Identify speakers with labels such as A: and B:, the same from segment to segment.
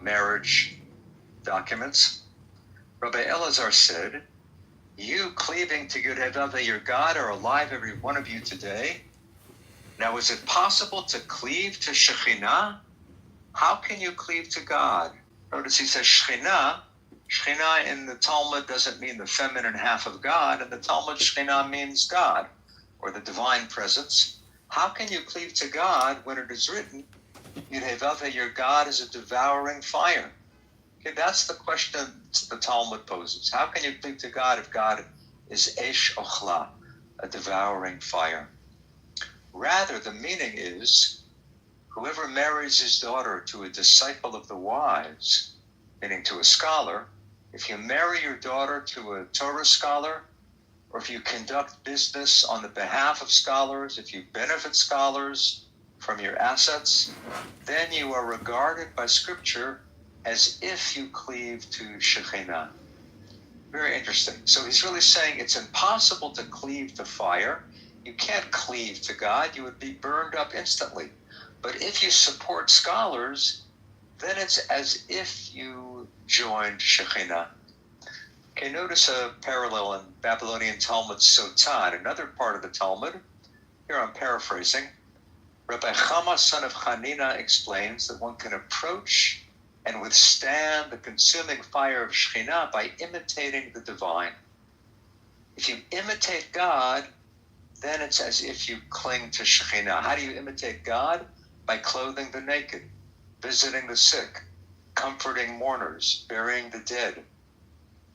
A: marriage documents. Rabbi Elazar said, "You cleaving to Yud-Heh-Vav, your God, are alive, every one of you today. Now, is it possible to cleave to Shekhinah? How can you cleave to God?" Notice he says Shekhinah. Shekhinah in the Talmud doesn't mean the feminine half of God. In the Talmud, Shekhinah means God, or the divine presence. How can you cleave to God when it is written, Yud-Heh-Vav, your God is a devouring fire? Okay, that's the question the Talmud poses. How can you cleave to God if God is Esh Ochla, a devouring fire? Rather, the meaning is, whoever marries his daughter to a disciple of the wise, meaning to a scholar, if you marry your daughter to a Torah scholar, or if you conduct business on the behalf of scholars, if you benefit scholars from your assets, then you are regarded by Scripture as if you cleave to Shekhinah. Very interesting. So he's really saying it's impossible to cleave to fire. You can't cleave to God. You would be burned up instantly. But if you support scholars, then it's as if you joined Shekhinah. Okay, notice a parallel in Babylonian Talmud Sotan, another part of the Talmud. Here I'm paraphrasing. Rabbi Chama, son of Hanina, explains that one can approach and withstand the consuming fire of Shekhinah by imitating the divine. If you imitate God, then it's as if you cling to Shekhinah. How do you imitate God? By clothing the naked, visiting the sick, comforting mourners, burying the dead.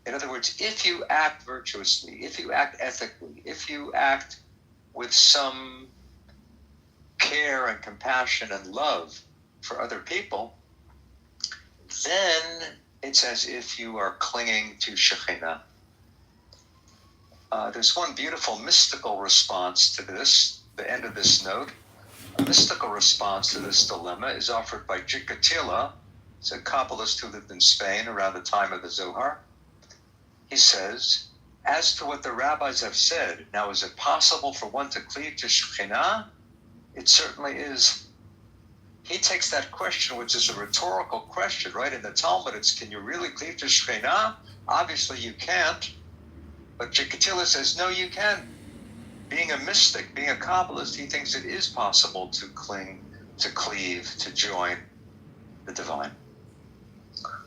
A: In other words, if you act virtuously, if you act ethically, if you act with some care and compassion and love for other people, then it's as if you are clinging to Shekhinah. There's one beautiful mystical response to this, the end of this note. A mystical response to this dilemma is offered by Jikatila, a Kabbalist who lived in Spain around the time of the Zohar. He says, as to what the rabbis have said, now is it possible for one to cleave to Shekhinah? It certainly is. He takes that question, which is a rhetorical question, right? In the Talmud, it's, can you really cleave to Shekhinah? Obviously you can't. But Jikatila says, no, you can. Being a mystic, being a Kabbalist, he thinks it is possible to cling, to cleave, to join the divine.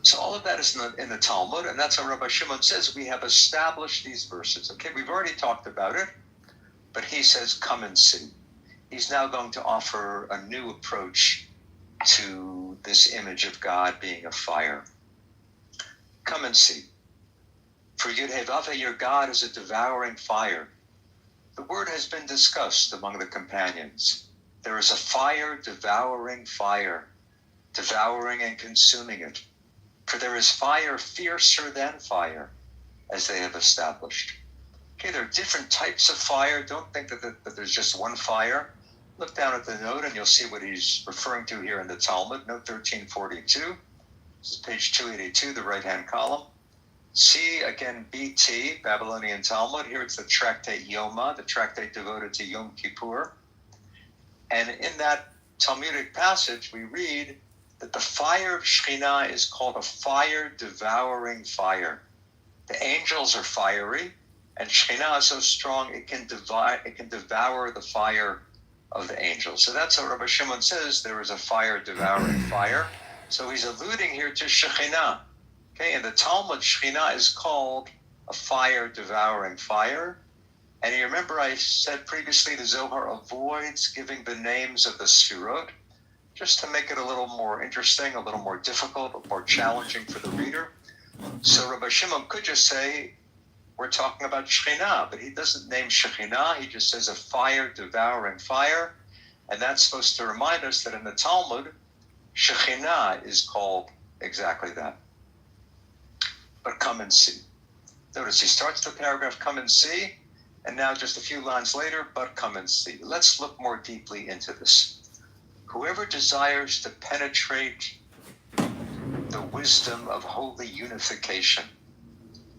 A: So all of that is in the Talmud, and that's how Rabbi Shimon says we have established these verses. Okay, we've already talked about it, but he says, come and see. He's now going to offer a new approach to this image of God being a fire. Come and see. For Yud-Heh-Vav, your God is a devouring fire. The word has been discussed among the companions. There is a fire, devouring and consuming it. For there is fire fiercer than fire, as they have established. Okay, there are different types of fire. Don't think that there's just one fire. Look down at the note and you'll see what he's referring to here in the Talmud, note 1342. This is page 282, the right-hand column. See, again, BT, Babylonian Talmud. Here it's the tractate Yoma, the tractate devoted to Yom Kippur. And in that Talmudic passage, we read that the fire of Shekhinah is called a fire-devouring fire. The angels are fiery, and Shekhinah is so strong it can devour the fire of the angels. So that's what Rabbi Shimon says, there is a fire-devouring fire. So he's alluding here to Shekhinah. Okay, in the Talmud, Shekhinah is called a fire-devouring fire. And you remember I said previously the Zohar avoids giving the names of the Sfirot, just to make it a little more interesting, a little more difficult, more challenging for the reader. So Rabbi Shimon could just say, we're talking about Shekhinah, but he doesn't name Shekhinah, he just says a fire-devouring fire. And that's supposed to remind us that in the Talmud, Shekhinah is called exactly that. But come and see. Notice he starts the paragraph, come and see, and now just a few lines later, but come and see. Let's look more deeply into this. Whoever desires to penetrate the wisdom of holy unification.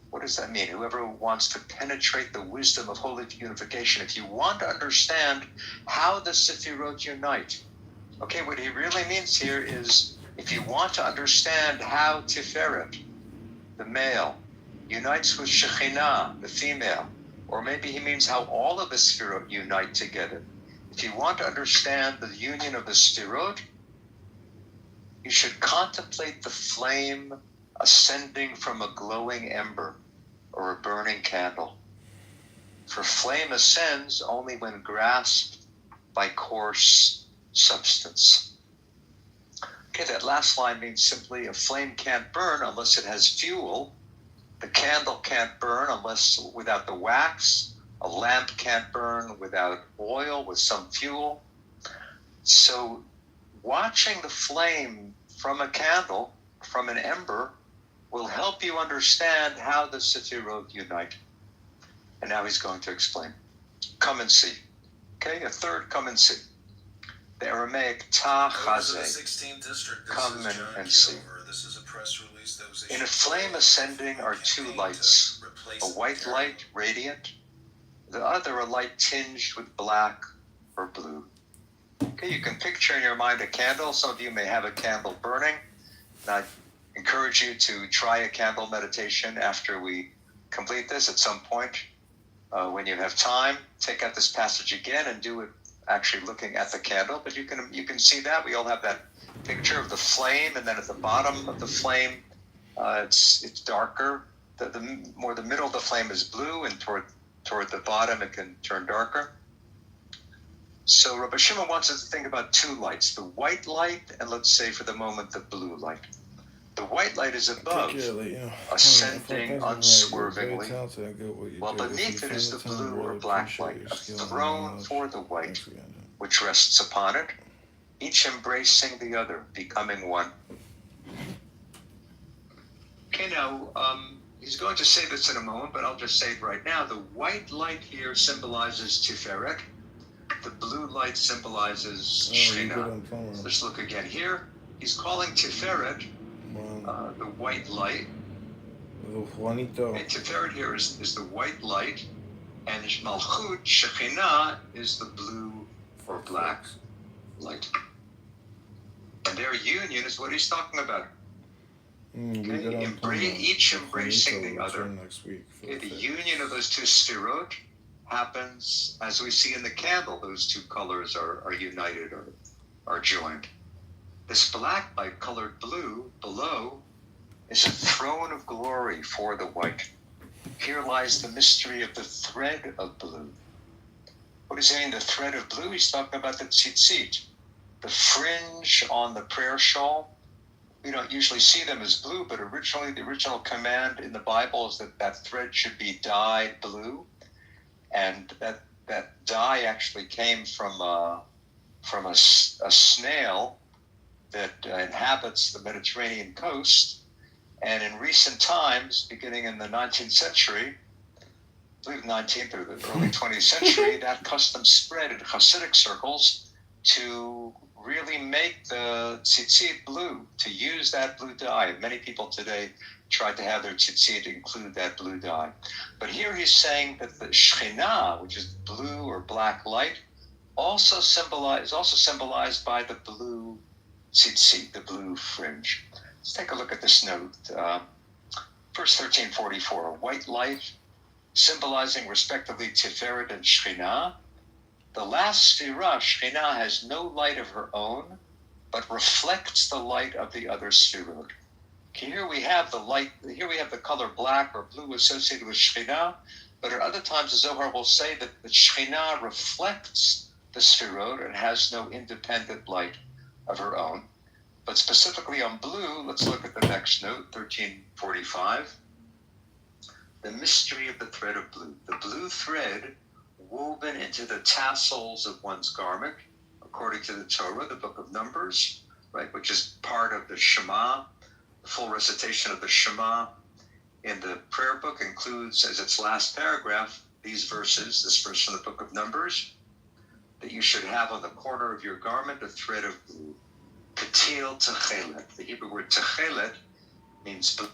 A: What does that mean? Whoever wants to penetrate the wisdom of holy unification. If you want to understand how the Sefirot unite, okay, what he really means here is If you want to understand how Tiferet, the male, unites with Shekhinah, the female, or maybe he means how all of the Sfirot unite together. If you want to understand the union of the Sfirot, you should contemplate the flame ascending from a glowing ember or a burning candle. For flame ascends only when grasped by coarse substance. Okay, that last line means simply a flame can't burn unless it has fuel. The candle can't burn unless without the wax. A lamp can't burn without oil, with some fuel. So watching the flame from a candle, from an ember, will help you understand how the Sefirot unite. And now he's going to explain. Come and see. Okay, a third come and see. The Aramaic ta chazeh. Come and see.
B: This is a press release that was
A: in a flame ascending are two lights, a white light radiant, the other a light tinged with black or blue. Okay, you can picture in your mind a candle. Some of you may have a candle burning. And I encourage you to try a candle meditation after we complete this at some point. When you have time, take out this passage again and do it actually looking at the candle. But you can see that. We all have that picture of the flame, and then at the bottom of the flame, it's darker. The more the middle of the flame is blue, and toward the bottom it can turn darker. So Rabbi Shimon wants us to think about two lights, the white light and, let's say for the moment, the blue light. The white light is above, ascending unswervingly, while beneath it is the blue or black light, a throne for the white, which rests upon it, each embracing the other, becoming one. Okay, now, he's going to say this in a moment, but I'll just say it right now. The white light here symbolizes Tiferet. The blue light symbolizes Shekhinah. Let's look again here. He's calling Tiferet the white light. And Tiferet here is the white light, and Malchut, Shekhinah, is the blue or black light. And their union is what he's talking about. Okay? Each embracing the other. Okay, the union of those two sfirot happens as we see in the candle. Those two colors are united or are joined. This black light colored blue below is a throne of glory for the white. Here lies the mystery of the thread of blue. What is he saying, the thread of blue? He's talking about the tzitzit, the fringe on the prayer shawl. We don't usually see them as blue, but originally the original command in the Bible is that thread should be dyed blue. And that dye actually came from a snail that inhabits the Mediterranean coast. And in recent times, beginning in the 19th century, I believe 19th or the early 20th century, that custom spread in Hasidic circles to really make the tzitzit blue, to use that blue dye. Many people today try to have their tzitzit include that blue dye. But here he's saying that the Shekhinah, which is blue or black light, also symbolized by the blue tzitzit, the blue fringe. Let's take a look at this note. Verse 1344, a white light symbolizing respectively Tiferet and Shekhinah. The last Sphira, Shekhinah, has no light of her own, but reflects the light of the other Sphirot. Okay, here we have the color black or blue associated with Shekhinah, but at other times the Zohar will say that the Shekhinah reflects the Sphirot and has no independent light of her own. But specifically on blue, let's look at the next note, 1345. The mystery of the thread of blue. The blue thread woven into the tassels of one's garment, according to the Torah, the book of Numbers, right, which is part of the Shema. The full recitation of the Shema in the prayer book includes, as its last paragraph, these verses, this verse from the book of Numbers, that you should have on the corner of your garment a thread of blue. Katil techelet. The Hebrew word techelet means blue.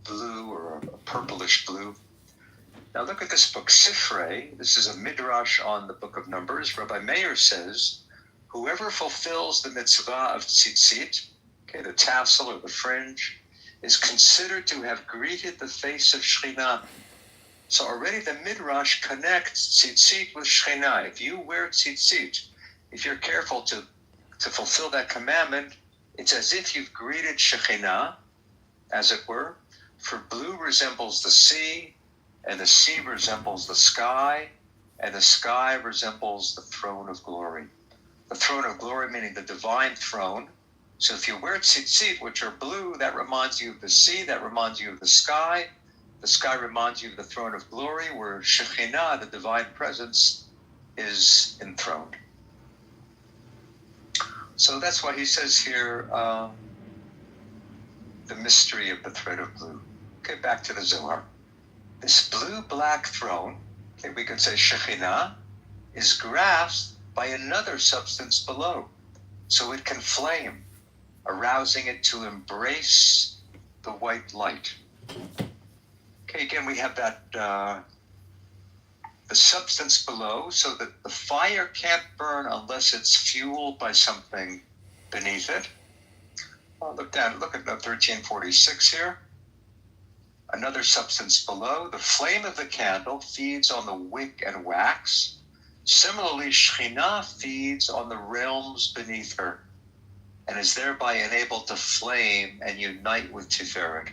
A: blue or a purplish blue. Now look at this book, Sifrei. This is a midrash on the book of Numbers. Rabbi Meir says, whoever fulfills the mitzvah of tzitzit, okay, the tassel or the fringe, is considered to have greeted the face of Shekhinah. So already the midrash connects tzitzit with Shekhinah. If you wear tzitzit, if you're careful to fulfill that commandment, it's as if you've greeted Shekhinah, as it were. For blue resembles the sea, and the sea resembles the sky, and the sky resembles the throne of glory. The throne of glory meaning the divine throne. So if you wear tzitzit, which are blue, that reminds you of the sea, that reminds you of the sky. The sky reminds you of the throne of glory, where Shekhinah, the divine presence, is enthroned. So that's why he says here, the mystery of the thread of blue. Okay, back to the Zohar. This blue-black throne, okay, we could say Shekhinah, is grasped by another substance below, so it can flame, arousing it to embrace the white light. Okay, again, we have that, the substance below, so that the fire can't burn unless it's fueled by something beneath it. Look at note 1346 here. Another substance below. The flame of the candle feeds on the wick and wax. Similarly, Shekhinah feeds on the realms beneath her and is thereby enabled to flame and unite with Tiferet.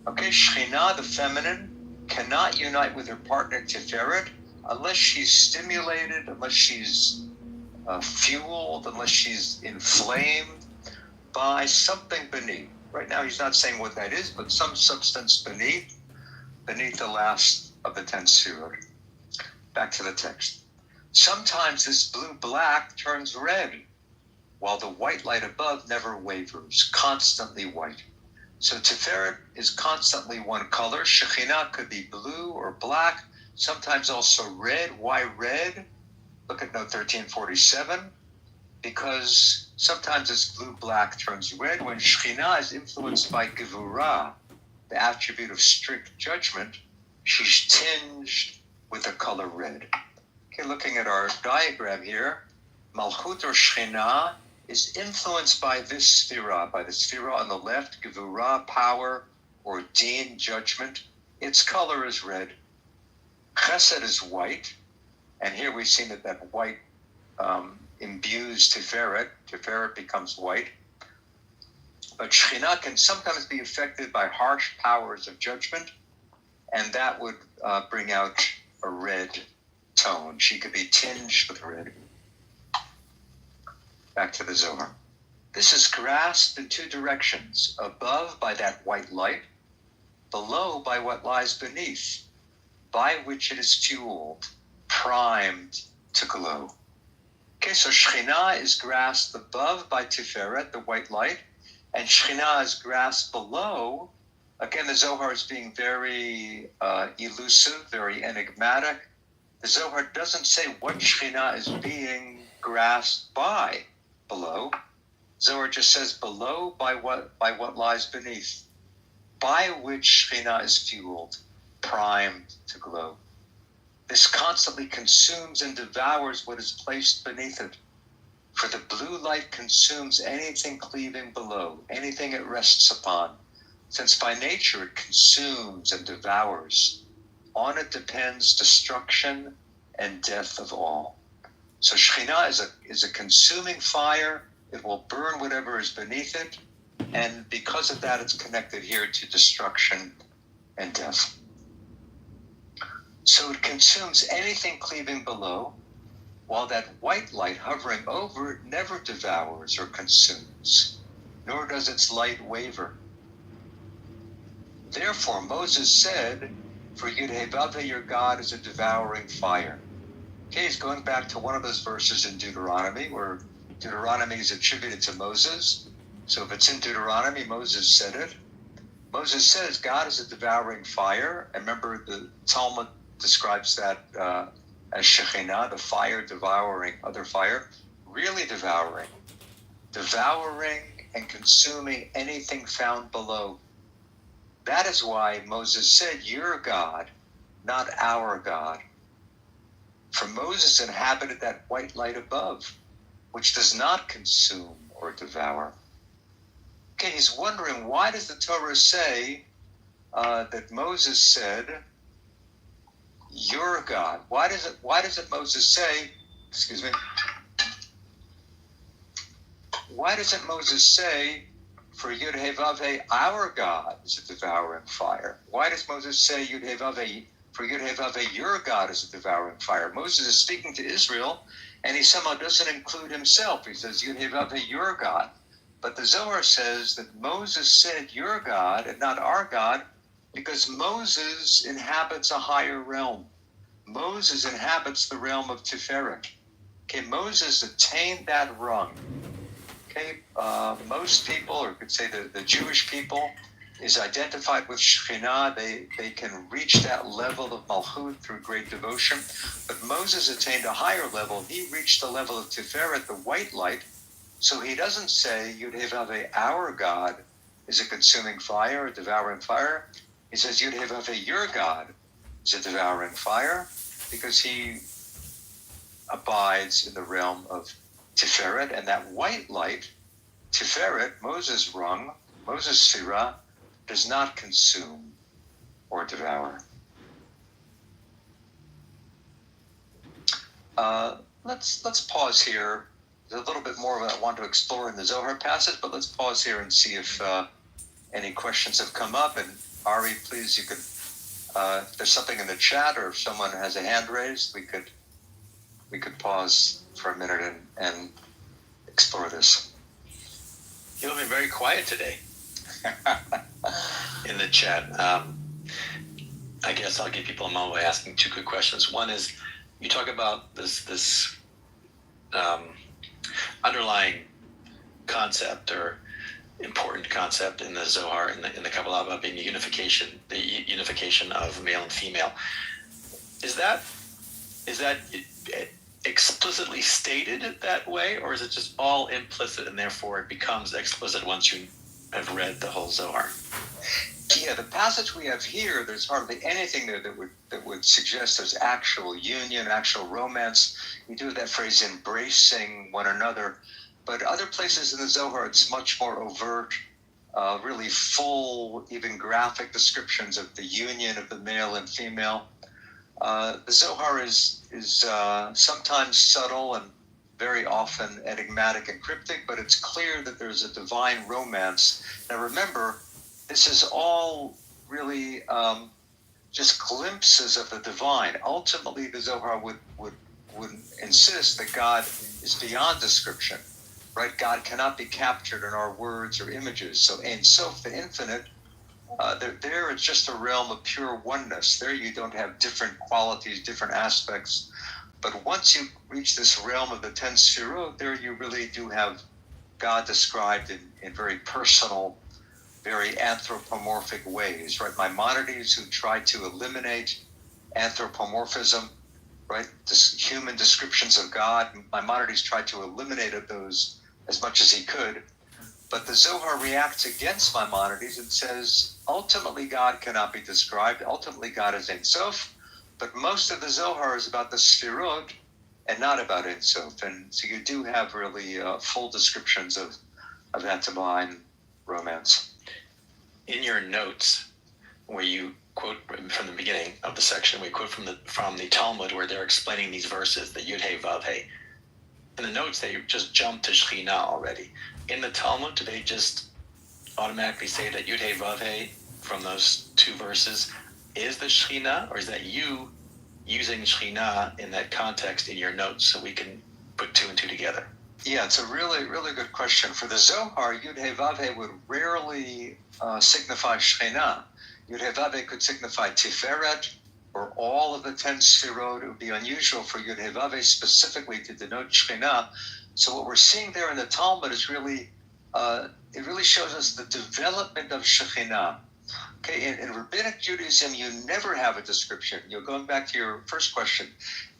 A: Okay, Shekhinah, the feminine, cannot unite with her partner Tiferet unless she's stimulated, unless she's fueled, unless she's inflamed by something beneath. Right now, he's not saying what that is, but some substance beneath the last of the 10 sefirot. Back to the text. Sometimes this blue-black turns red, while the white light above never wavers, constantly white. So Tiferet is constantly one color. Shekhinah could be blue or black, sometimes also red. Why red? Look at note 1347. Because sometimes this blue-black turns red when Shekhinah is influenced by Gevurah, the attribute of strict judgment. She's tinged with the color red. Okay, looking at our diagram here, Malchut or Shekhinah is influenced by this sefirah, by the sefirah on the left, Gevurah, power, or Din, judgment. Its color is red. Chesed is white, and here we've seen that white imbues Tiferet. Tiferet becomes white. But Shekhinah can sometimes be affected by harsh powers of judgment, and that would bring out a red tone. She could be tinged with red. Back to the Zohar. This is grasped in two directions, above by that white light, below by what lies beneath, by which it is fueled, primed to glow. Okay, so Shekhinah is grasped above by Tiferet, the white light, and Shekhinah is grasped below. Again, the Zohar is being very elusive, very enigmatic. The Zohar doesn't say what Shekhinah is being grasped by below. Zohar just says below by what lies beneath, by which Shekhinah is fueled, primed to glow. This constantly consumes and devours what is placed beneath it. For the blue light consumes anything cleaving below, anything it rests upon, since by nature it consumes and devours. On it depends destruction and death of all. So Shekhinah is a consuming fire. It will burn whatever is beneath it, and because of that, it's connected here to destruction and death. So it consumes anything cleaving below, while that white light hovering over it never devours or consumes, nor does its light waver. Therefore, Moses said, for Yud-Heh-Vav-Heh, your God is a devouring fire. Okay, he's going back to one of those verses in Deuteronomy, where Deuteronomy is attributed to Moses. So if it's in Deuteronomy, Moses said it. Moses says God is a devouring fire. And remember, the Talmud describes that as Shekhinah, the fire devouring other fire, really devouring and consuming anything found below. That is why Moses said, "Your God, not our God." For Moses inhabited that white light above, which does not consume or devour. Okay, he's wondering, why does the Torah say that Moses said, "Your God"? Why does it Moses say, excuse me, why doesn't Moses say, "For Yud He Vav He, our God is a devouring fire"? Why does Moses say, "Yud He Vav He, for Yud He Vav He, your God is a devouring fire"? Moses is speaking to Israel, and he somehow doesn't include himself. He says, "Yud He Vav He, your God." But the Zohar says that Moses said, "Your God," and not our God, because Moses inhabits a higher realm. Moses inhabits the realm of Tiferet. Okay, Moses attained that rung. Okay, most people, or could say the Jewish people, is identified with Shekhinah. They can reach that level of Malchut through great devotion. But Moses attained a higher level. He reached the level of Tiferet, the white light. So he doesn't say, "Yud He Vav He, our God is a consuming fire, a devouring fire." He says, "Yud He Vav He, your God is a devouring fire," because he abides in the realm of Tiferet, and that white light, Tiferet, Moses' rung, Moses' Sphira, does not consume or devour. Let's pause here. There's a little bit more of what I want to explore in the Zohar passage, but let's pause here and see if any questions have come up. And Ari, please, you could, if there's something in the chat or if someone has a hand raised, we could pause for a minute and explore this.
C: You've been very quiet today in the chat. I guess I'll give people a moment by asking two quick questions. One is, you talk about this underlying concept or important concept in the Zohar, in the Kabbalah, about being the unification of male and female. Is that explicitly stated that way, or is it just all implicit and therefore it becomes explicit once you have read the whole Zohar?
A: Yeah, the passage we have here, there's hardly anything there that would suggest there's actual union, actual romance. You do that phrase, embracing one another. But other places in the Zohar, it's much more overt, really full, even graphic descriptions of the union of the male and female. The Zohar is sometimes subtle and very often enigmatic and cryptic, but it's clear that there's a divine romance. Now remember, this is all really just glimpses of the divine. Ultimately, the Zohar would insist that God is beyond description, right? God cannot be captured in our words or images. So Ein Sof, the infinite, there it's just a realm of pure oneness. There you don't have different qualities, different aspects. But once you reach this realm of the 10 Sefirot, there you really do have God described in very personal, very anthropomorphic ways, right? Maimonides, who tried to eliminate anthropomorphism, right? Human descriptions of God, Maimonides tried to eliminate those as much as he could. But the Zohar reacts against Maimonides and says, ultimately God cannot be described. Ultimately God is Ein Sof. But most of the Zohar is about the Sefirot and not about Ein Sof. And so you do have really full descriptions of that divine romance.
C: In your notes, where you quote from the beginning of the section, we quote from the Talmud, where they're explaining these verses, the Yud He Vav He. In the notes, they just jump to Shekhinah already. In the Talmud, do they just automatically say that Yud He Vav He from those two verses is the Shekhinah, or is that you using Shekhinah in that context in your notes so we can put two and two together?
A: Yeah, it's a really, really good question. For the Zohar, Yud He Vav He would rarely signify Shekhinah. Yud He Vav He could signify Tiferet or all of the 10 Sefirot. It would be unusual for Yud He Vav He specifically to denote Shekhinah. So what we're seeing there in the Talmud is really, it really shows us the development of Shekhinah. Okay, in Rabbinic Judaism, you never have a description. You're going back to your first question,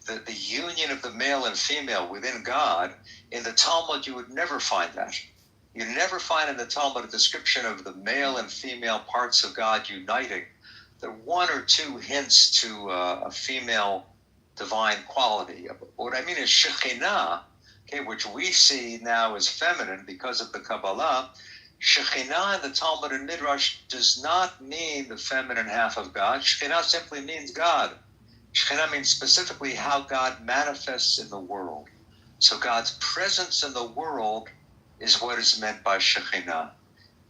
A: the union of the male and female within God. In the Talmud, you would never find that. You never find in the Talmud a description of the male and female parts of God uniting. There are one or two hints to a female divine quality. What I mean is Shekhinah, okay, which we see now as feminine because of the Kabbalah. Shekhinah in the Talmud and Midrash does not mean the feminine half of God. Shekhinah simply means God. Shekhinah means specifically how God manifests in the world. So God's presence in the world is what is meant by Shekhinah.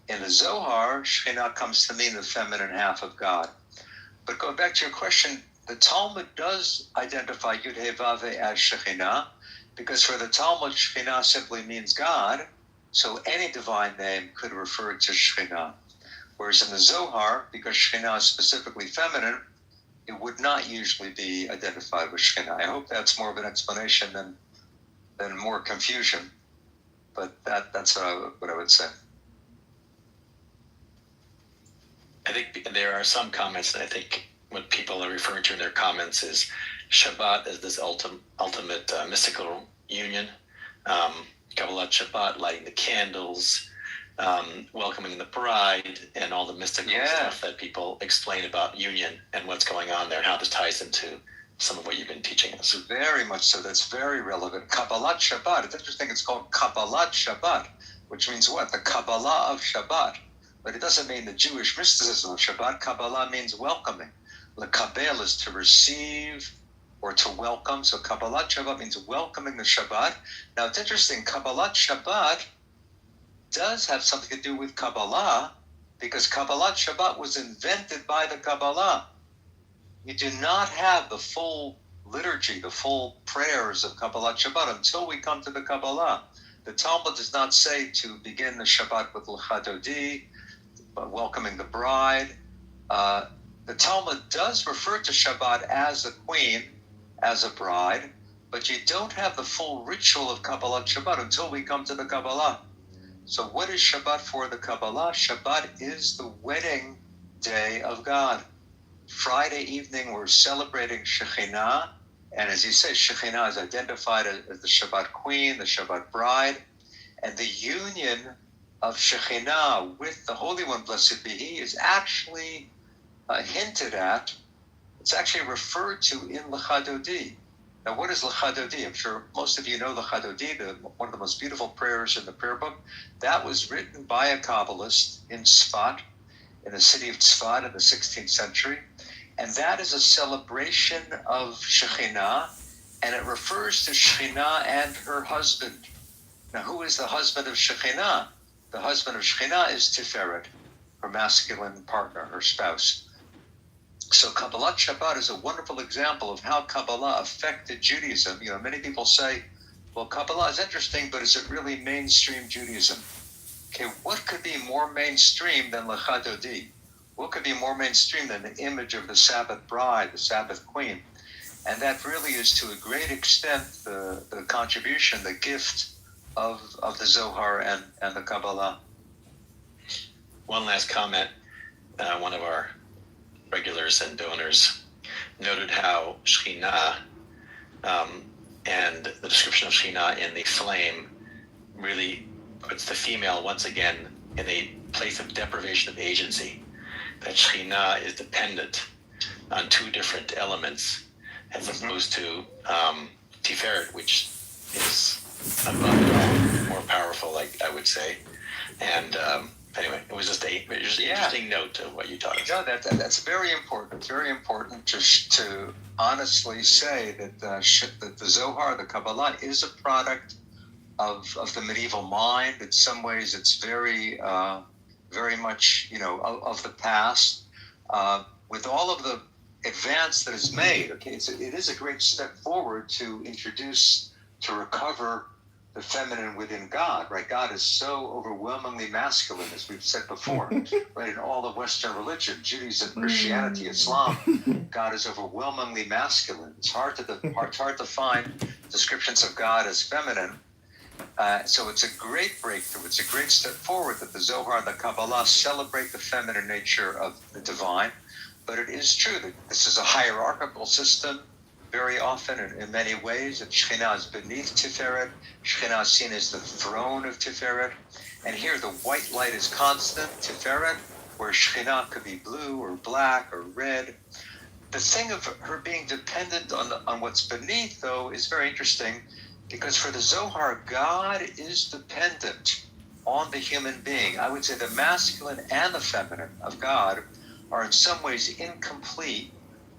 A: In the Zohar, Shekhinah comes to mean the feminine half of God. But going back to your question, the Talmud does identify Yud He Vav He as Shekhinah, because for the Talmud, Shekhinah simply means God, so any divine name could refer to Shekhinah. Whereas in the Zohar, because Shekhinah is specifically feminine, it would not usually be identified with Shekhinah. I hope that's more of an explanation than more confusion. But that's what I would say.
C: I think there are some comments that I think what people are referring to in their comments is Shabbat as this ultimate mystical union. Kabbalat Shabbat, lighting the candles, welcoming the bride, and all the mystical stuff that people explain about union and what's going on there, and how this ties into some of what you've been teaching us.
A: Very much so. That's very relevant. Kabbalat Shabbat. It's interesting. It's called Kabbalat Shabbat, which means what? The Kabbalah of Shabbat. But it doesn't mean the Jewish mysticism of Shabbat. Kabbalah means welcoming. Lekabel is to receive or to welcome. So Kabbalat Shabbat means welcoming the Shabbat. Now it's interesting. Kabbalat Shabbat does have something to do with Kabbalah, because Kabbalat Shabbat was invented by the Kabbalah. You do not have the full liturgy, the full prayers of Kabbalat Shabbat until we come to the Kabbalah. The Talmud does not say to begin the Shabbat with Lecha Dodi, welcoming the bride. The Talmud does refer to Shabbat as a queen, as a bride, but you don't have the full ritual of Kabbalat Shabbat until we come to the Kabbalah. So what is Shabbat for the Kabbalah? Shabbat is the wedding day of God. Friday evening, we're celebrating Shekhinah, and as you say, Shekhinah is identified as the Shabbat queen, the Shabbat bride, and the union of Shekhinah with the Holy One, blessed be He, is actually hinted at. It's actually referred to in Lecha Dodi. Now, what is Lecha Dodi? I'm sure most of you know Lecha Dodi, one of the most beautiful prayers in the prayer book. That was written by a Kabbalist in Tzfat, in the city of Tzfat in the 16th century. And that is a celebration of Shekhinah, and it refers to Shekhinah and her husband. Now, who is the husband of Shekhinah? The husband of Shekhinah is Tiferet, her masculine partner, her spouse. So Kabbalat Shabbat is a wonderful example of how Kabbalah affected Judaism. You know, many people say, well, Kabbalah is interesting, but is it really mainstream Judaism? Okay, what could be more mainstream than Lecha Dodi? What could be more mainstream than the image of the Sabbath bride, the Sabbath queen? And that really is, to a great extent, the contribution, the gift of the Zohar and the Kabbalah.
C: One last comment. One of our regulars and donors noted how Shekhinah and the description of Shekhinah in the flame really puts the female once again in a place of deprivation of agency. That Shekhinah is dependent on two different elements, as opposed to Tiferet, which is above it all, more powerful, like I would say. And anyway, it was just an interesting note of what you taught us.
A: No, that's very important. It's very important to honestly say that the Zohar, the Kabbalah, is a product of the medieval mind. In some ways, it's very much, of the past. With all of the advance that is made, okay, it is a great step forward to recover the feminine within God, right? God is so overwhelmingly masculine, as we've said before, right? In all of Western religion, Judaism, Christianity, Islam, God is overwhelmingly masculine. It's hard to find descriptions of God as feminine. So it's a great breakthrough. It's a great step forward that the Zohar and the Kabbalah celebrate the feminine nature of the divine. But it is true that this is a hierarchical system, very often in many ways, that Shekhinah is beneath Tiferet. Shekhinah is seen as the throne of Tiferet. And here the white light is constant, Tiferet, where Shekhinah could be blue or black or red. The thing of her being dependent on what's beneath, though, is very interesting, because for the Zohar, God is dependent on the human being. I would say the masculine and the feminine of God are in some ways incomplete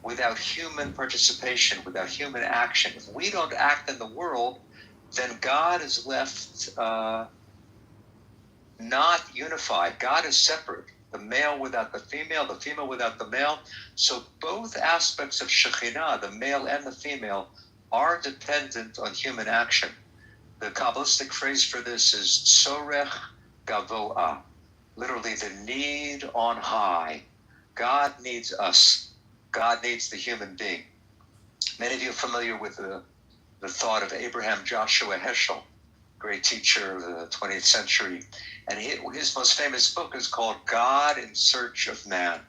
A: without human participation, without human action. If we don't act in the world, then God is left not unified. God is separate. The male without the female without the male. So both aspects of Shekhinah, the male and the female, are dependent on human action. The Kabbalistic phrase for this is Sorech Gavoa, literally the need on high. God needs us. God needs the human being. Many of you are familiar with the thought of Abraham Joshua Heschel, great teacher of the 20th century. And his most famous book is called God in Search of Man.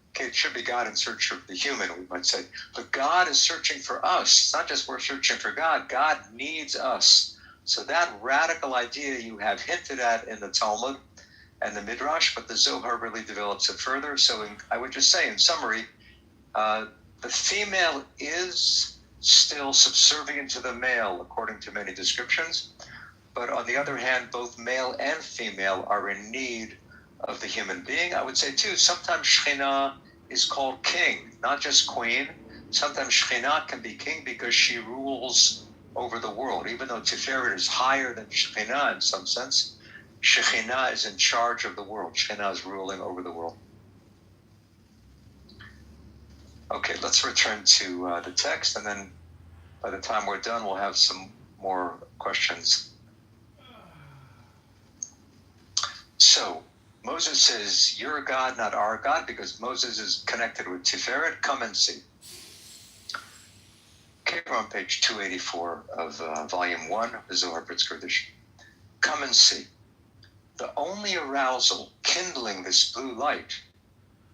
A: Okay, it should be God in search of the human, we might say. But God is searching for us. It's not just we're searching for God. God needs us. So that radical idea you have hinted at in the Talmud and the Midrash, but the Zohar really develops it further. So I would just say, in summary, the female is still subservient to the male, according to many descriptions. But on the other hand, both male and female are in need of the human being. I would say, too, sometimes Shekhinah is called king, not just queen. Sometimes Shekhinah can be king because she rules over the world. Even though Tiferet is higher than Shekhinah in some sense, Shekhinah is in charge of the world. Shekhinah is ruling over the world. Okay, let's return to the text, and then by the time we're done, we'll have some more questions. So, Moses says, you're a God, not our God, because Moses is connected with Tiferet. Come and see. Okay, we're on page 284 of volume 1 of the Zohar Britzker edition. Come and see. The only arousal kindling this blue light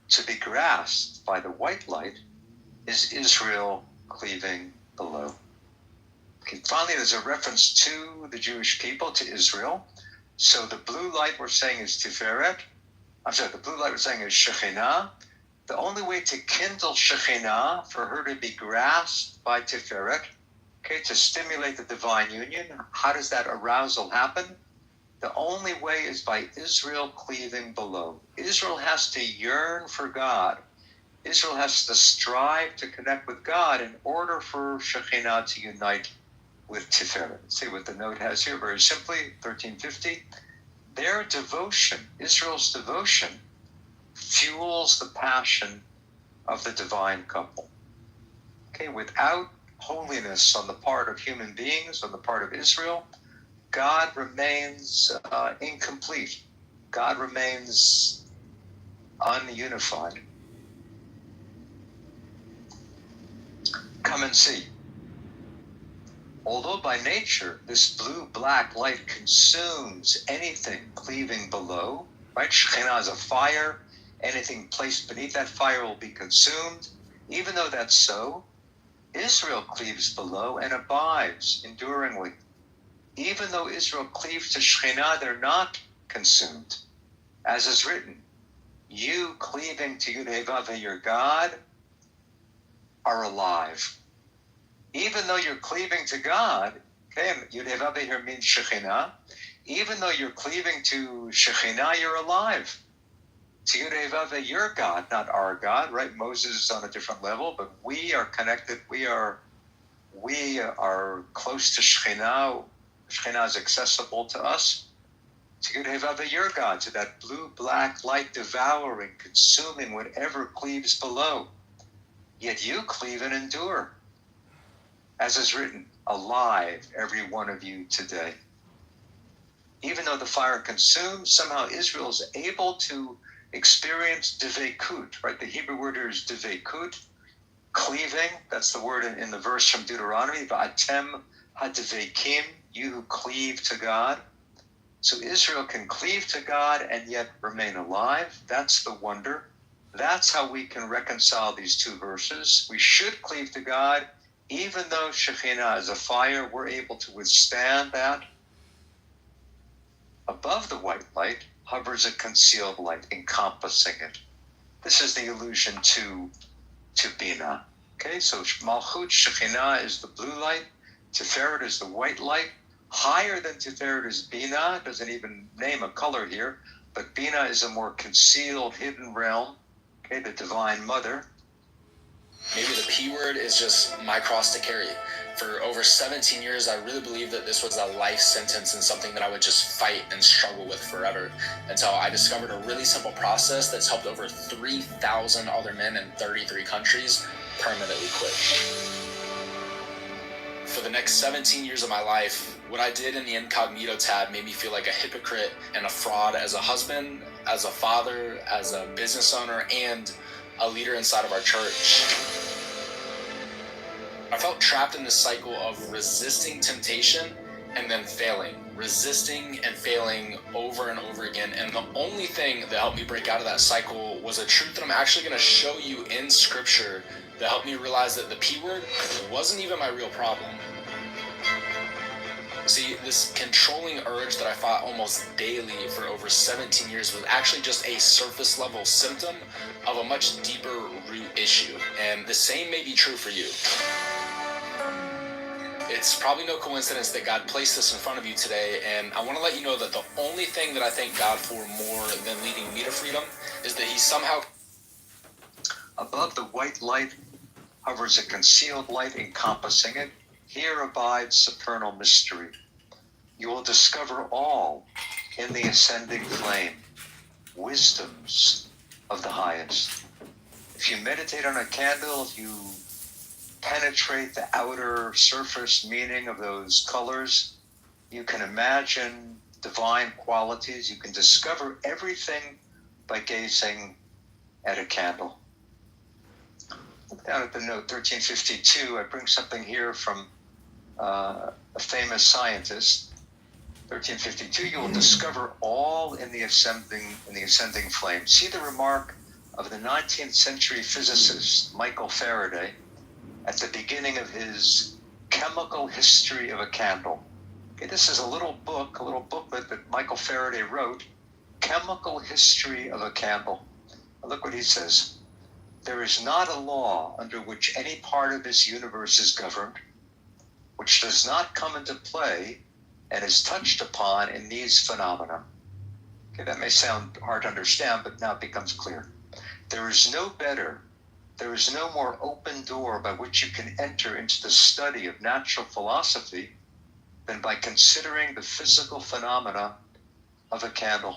A: to be grasped by the white light is Israel cleaving below. Okay, finally, there's a reference to the Jewish people, to Israel. So the blue light we're saying is Tiferet. The blue light we're saying is Shekhinah. The only way to kindle Shekhinah, for her to be grasped by Tiferet, okay, to stimulate the divine union, how does that arousal happen? The only way is by Israel cleaving below. Israel has to yearn for God. Israel has to strive to connect with God in order for Shekhinah to unite with Tiferet. See what the note has here, very simply, 1350. Their devotion, Israel's devotion, fuels the passion of the divine couple. Okay, without holiness on the part of human beings, on the part of Israel, God remains incomplete. God remains ununified. Come and see. Although by nature this blue-black light consumes anything cleaving below, right? Shekhinah is a fire. Anything placed beneath that fire will be consumed. Even though that's so, Israel cleaves below and abides enduringly. Even though Israel cleaves to Shekhinah, they're not consumed. As is written, you cleaving to Yud-Heh-Vav-Heh, your God, are alive. Even though you're cleaving to God, okay, Yud-Heh-Vav-Heh here means Shekhinah, even though you're cleaving to Shekhinah, you're alive. To Yud-Heh-Vav-Heh, your God, not our God, right? Moses is on a different level, but we are connected. We are close to Shekhinah. Shekhinah is accessible to us. To Yud-Heh-Vav-Heh, your God, to that blue-black light devouring, consuming whatever cleaves below. Yet you cleave and endure. As is written, alive, every one of you today. Even though the fire consumes, somehow Israel is able to experience devekut, right? The Hebrew word here is devekut, cleaving. That's the word in the verse from Deuteronomy, va'atem hadevekim, you who cleave to God. So Israel can cleave to God and yet remain alive. That's the wonder. That's how we can reconcile these two verses. We should cleave to God even though Shekhinah is a fire, we're able to withstand that. Above the white light hovers a concealed light encompassing it. This is the allusion to Bina. Okay, so Malchut Shekhinah is the blue light, Tiferet is the white light. Higher than Tiferet is Bina, doesn't even name a color here, but Bina is a more concealed, hidden realm, okay, the Divine Mother.
D: Maybe the P word is just my cross to carry. For over 17 years, I really believed that this was a life sentence and something that I would just fight and struggle with forever, until I discovered a really simple process that's helped over 3,000 other men in 33 countries permanently quit. For the next 17 years of my life, what I did in the incognito tab made me feel like a hypocrite and a fraud as a husband, as a father, as a business owner, and a leader inside of our church. I felt trapped in this cycle of resisting temptation and then failing, resisting and failing over and over again. And the only thing that helped me break out of that cycle was a truth that I'm actually going to show you in scripture that helped me realize that the P word wasn't even my real problem. See, this controlling urge that I fought almost daily for over 17 years was actually just a surface level symptom of a much deeper root issue. And the same may be true for you. It's probably no coincidence that God placed this in front of you today, and I want to let you know that the only thing that I thank God for more than leading me to freedom is that He somehow...
A: Above the white light hovers a concealed light encompassing it. Here abides supernal mystery. You will discover all in the ascending flame, wisdoms of the highest. If you meditate on a candle, if you penetrate the outer surface meaning of those colors, you can imagine divine qualities. You can discover everything by gazing at a candle. Look down at the note 1352. I bring something here from a famous scientist. 1352. You will discover all in the ascending flame. See the remark of the 19th century physicist Michael Faraday at the beginning of his Chemical History of a Candle. Okay, this is a little booklet that Michael Faraday wrote, Chemical History of a Candle. Now look what he says. There is not a law under which any part of this universe is governed, which does not come into play and is touched upon in these phenomena. Okay, that may sound hard to understand, but now it becomes clear. There is no more open door by which you can enter into the study of natural philosophy than by considering the physical phenomena of a candle.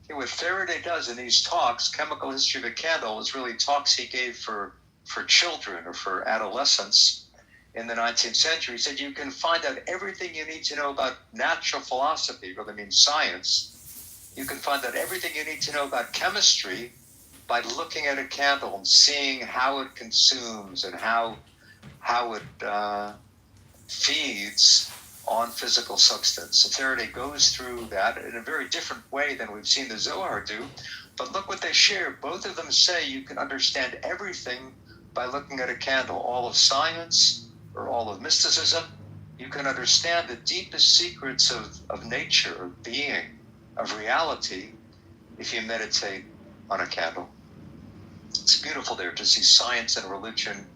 A: Okay, what Faraday does in these talks, Chemical History of a Candle, is really talks he gave for children or for adolescents in the 19th century. He said you can find out everything you need to know about natural philosophy, really means science. You can find out everything you need to know about chemistry by looking at a candle and seeing how it consumes and how it feeds on physical substance. So Faraday goes through that in a very different way than we've seen the Zohar do. But look what they share. Both of them say you can understand everything by looking at a candle. All of science or all of mysticism, you can understand the deepest secrets of nature, of being, of reality, if you meditate on a candle. It's beautiful there to see science and religion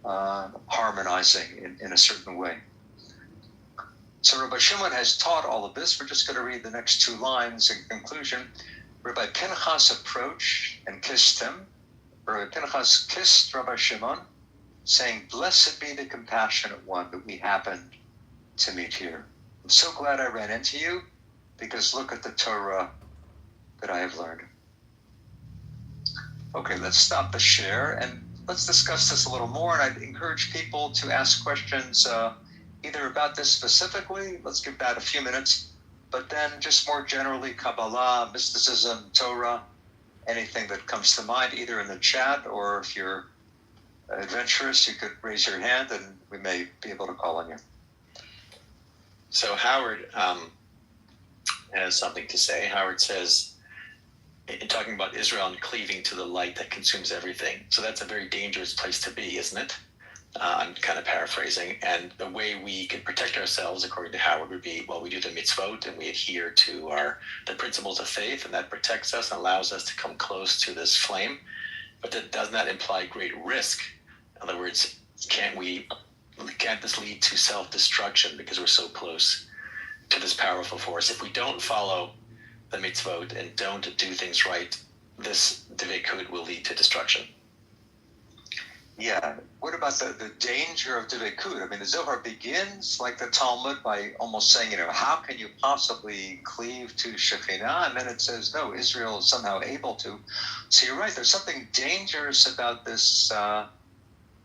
A: harmonizing in a certain way. So Rabbi Shimon has taught all of this. We're just going to read the next two lines in conclusion. Rabbi Pinchas approached and kissed him. Rabbi Pinchas kissed Rabbi Shimon, saying, "Blessed be the compassionate one that we happened to meet here. I'm so glad I ran into you, because look at the Torah that I have learned." Okay, let's stop the share and let's discuss this a little more. And I'd encourage people to ask questions either about this specifically, let's give that a few minutes, but then just more generally, Kabbalah, mysticism, Torah, anything that comes to mind, either in the chat or if you're adventurous, you could raise your hand and we may be able to call on you.
C: So Howard has something to say. Howard says, in talking about Israel and cleaving to the light that consumes everything. So that's a very dangerous place to be, isn't it? I'm kind of paraphrasing. And the way we can protect ourselves, according to Howard, would be, well, we do the mitzvot and we adhere to the principles of faith, and that protects us and allows us to come close to this flame. But that does not imply great risk. In other words, can't this lead to self-destruction because we're so close to this powerful force? If we don't follow the mitzvot and don't do things right, this dvekud will lead to destruction.
A: Yeah. What about the danger of dvekud? I mean, the Zohar begins like the Talmud by almost saying, how can you possibly cleave to Shekhinah? And then it says, no, Israel is somehow able to. So you're right. There's something dangerous about this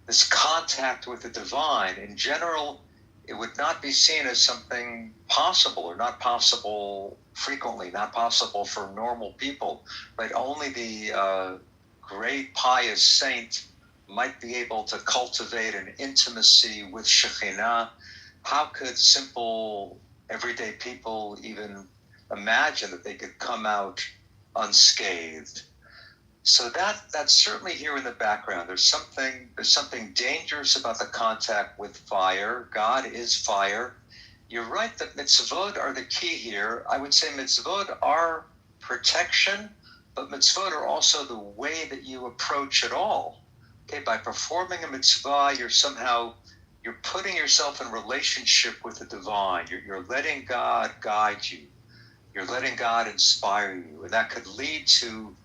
A: this contact with the divine. In general, it would not be seen as something possible, or not possible frequently, not possible for normal people. Right? Only the great pious saint might be able to cultivate an intimacy with Shekhinah. How could simple, everyday people even imagine that they could come out unscathed? So that's certainly here in the background. There's something dangerous about the contact with fire. God is fire. You're right that mitzvot are the key here. I would say mitzvot are protection, but mitzvot are also the way that you approach it all. Okay, by performing a mitzvah, you're putting yourself in relationship with the divine. You're letting God guide you. You're letting God inspire you, and that could lead to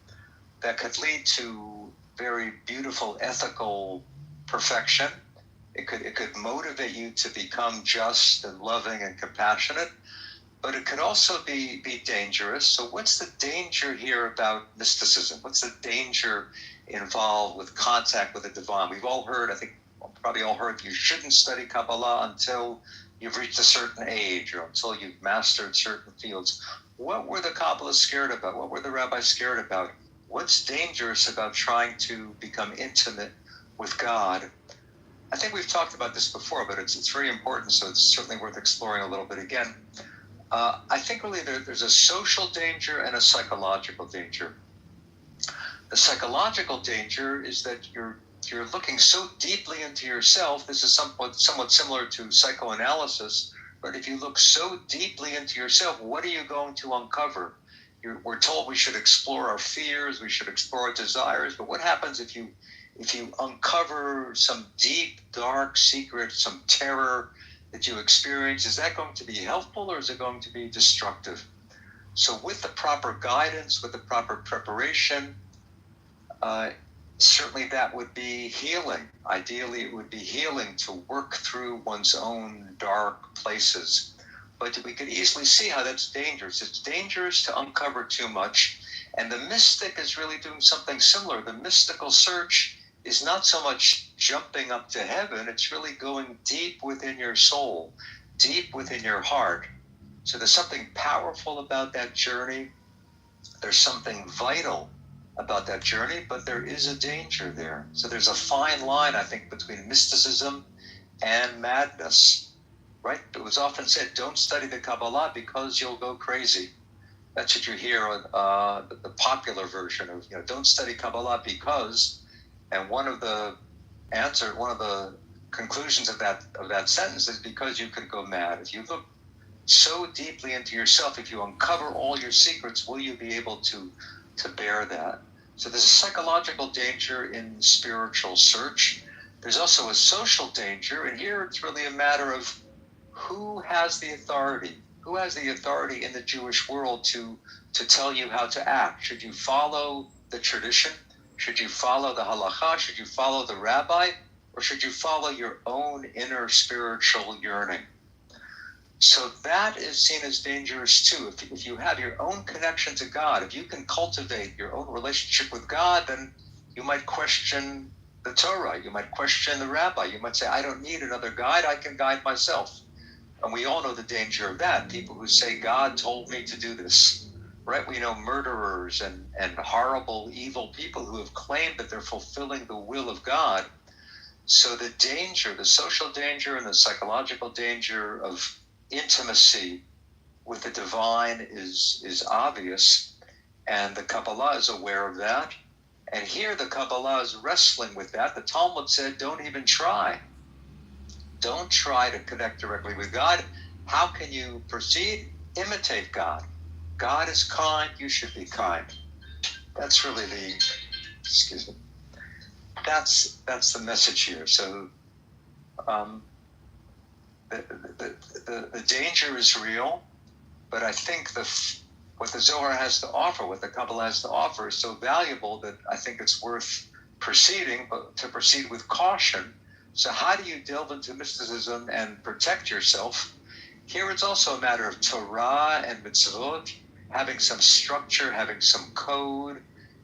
A: very beautiful ethical perfection. It could motivate you to become just and loving and compassionate, but it could also be dangerous. So what's the danger here about mysticism? What's the danger involved with contact with the divine? We've all heard, I think probably all heard, you shouldn't study Kabbalah until you've reached a certain age or until you've mastered certain fields. What were the Kabbalists scared about? What were the rabbis scared about? What's dangerous about trying to become intimate with God? I think we've talked about this before, but it's very important, so it's certainly worth exploring a little bit again. I think really there's a social danger and a psychological danger. The psychological danger is that you're looking so deeply into yourself. This is somewhat similar to psychoanalysis, but if you look so deeply into yourself, what are you going to uncover? We're told we should explore our fears, we should explore our desires, but what happens if you uncover some deep, dark secret, some terror that you experience? Is that going to be helpful or is it going to be destructive? So with the proper guidance, with the proper preparation, certainly that would be healing. Ideally, it would be healing to work through one's own dark places. But we could easily see how that's dangerous. It's dangerous to uncover too much. And the mystic is really doing something similar. The mystical search is not so much jumping up to heaven. It's really going deep within your soul, deep within your heart. So there's something powerful about that journey. There's something vital about that journey, but there is a danger there. So there's a fine line, I think, between mysticism and madness. Right? It was often said, don't study the Kabbalah because you'll go crazy. That's what you hear on the popular version of, don't study Kabbalah because, and one of the conclusions of that sentence is because you could go mad. If you look so deeply into yourself, if you uncover all your secrets, will you be able to bear that? So there's a psychological danger in spiritual search. There's also a social danger, and here it's really a matter of who has the authority? Who has the authority in the Jewish world to tell you how to act? Should you follow the tradition? Should you follow the halacha? Should you follow the rabbi? Or should you follow your own inner spiritual yearning? So that is seen as dangerous too. If you have your own connection to God, if you can cultivate your own relationship with God, then you might question the Torah. You might question the rabbi. You might say, I don't need another guide. I can guide myself. And we all know the danger of that. People who say, God told me to do this, right? We know murderers and horrible, evil people who have claimed that they're fulfilling the will of God. So the danger, the social danger and the psychological danger of intimacy with the divine is obvious. And the Kabbalah is aware of that. And here the Kabbalah is wrestling with that. The Talmud said, don't even try. Don't try to connect directly with God. How can you proceed? Imitate God. God is kind. You should be kind. That's really excuse me. That's the message here. So the danger is real, but I think what the Zohar has to offer, what the Kabbalah has to offer, is so valuable that I think it's worth proceeding, but to proceed with caution. So how do you delve into mysticism and protect yourself? Here it's also a matter of Torah and mitzvot, having some structure, having some code,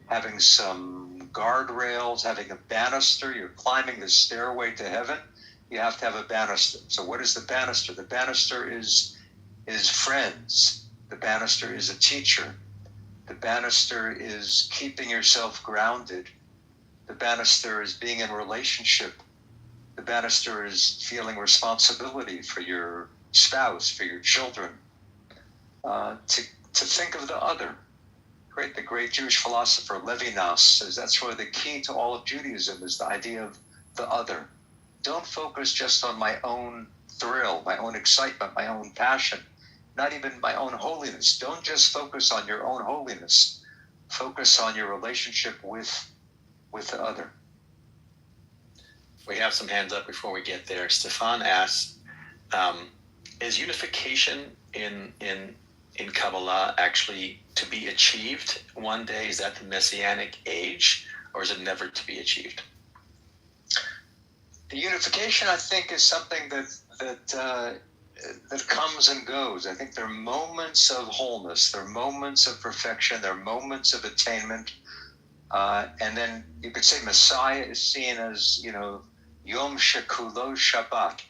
A: having some guardrails, having a banister. You're climbing the stairway to heaven. You have to have a banister. So what is the banister? The banister is friends. The banister is a teacher. The banister is keeping yourself grounded. The banister is being in relationship. The banister is feeling responsibility for your spouse, for your children, to think of the other. The great Jewish philosopher Levinas says that's really the key to all of Judaism, is the idea of the other. Don't focus just on my own thrill, my own excitement, my own passion, not even my own holiness. Don't just focus on your own holiness. Focus on your relationship with the other.
C: We have some hands up before we get there. Stefan asks, is unification in Kabbalah actually to be achieved one day? Is that the Messianic age, or is it never to be achieved?
A: The unification, I think, is something that comes and goes. I think there are moments of wholeness, there are moments of perfection, there are moments of attainment, and then you could say Messiah is seen as, Yom Shekulo Shabbat,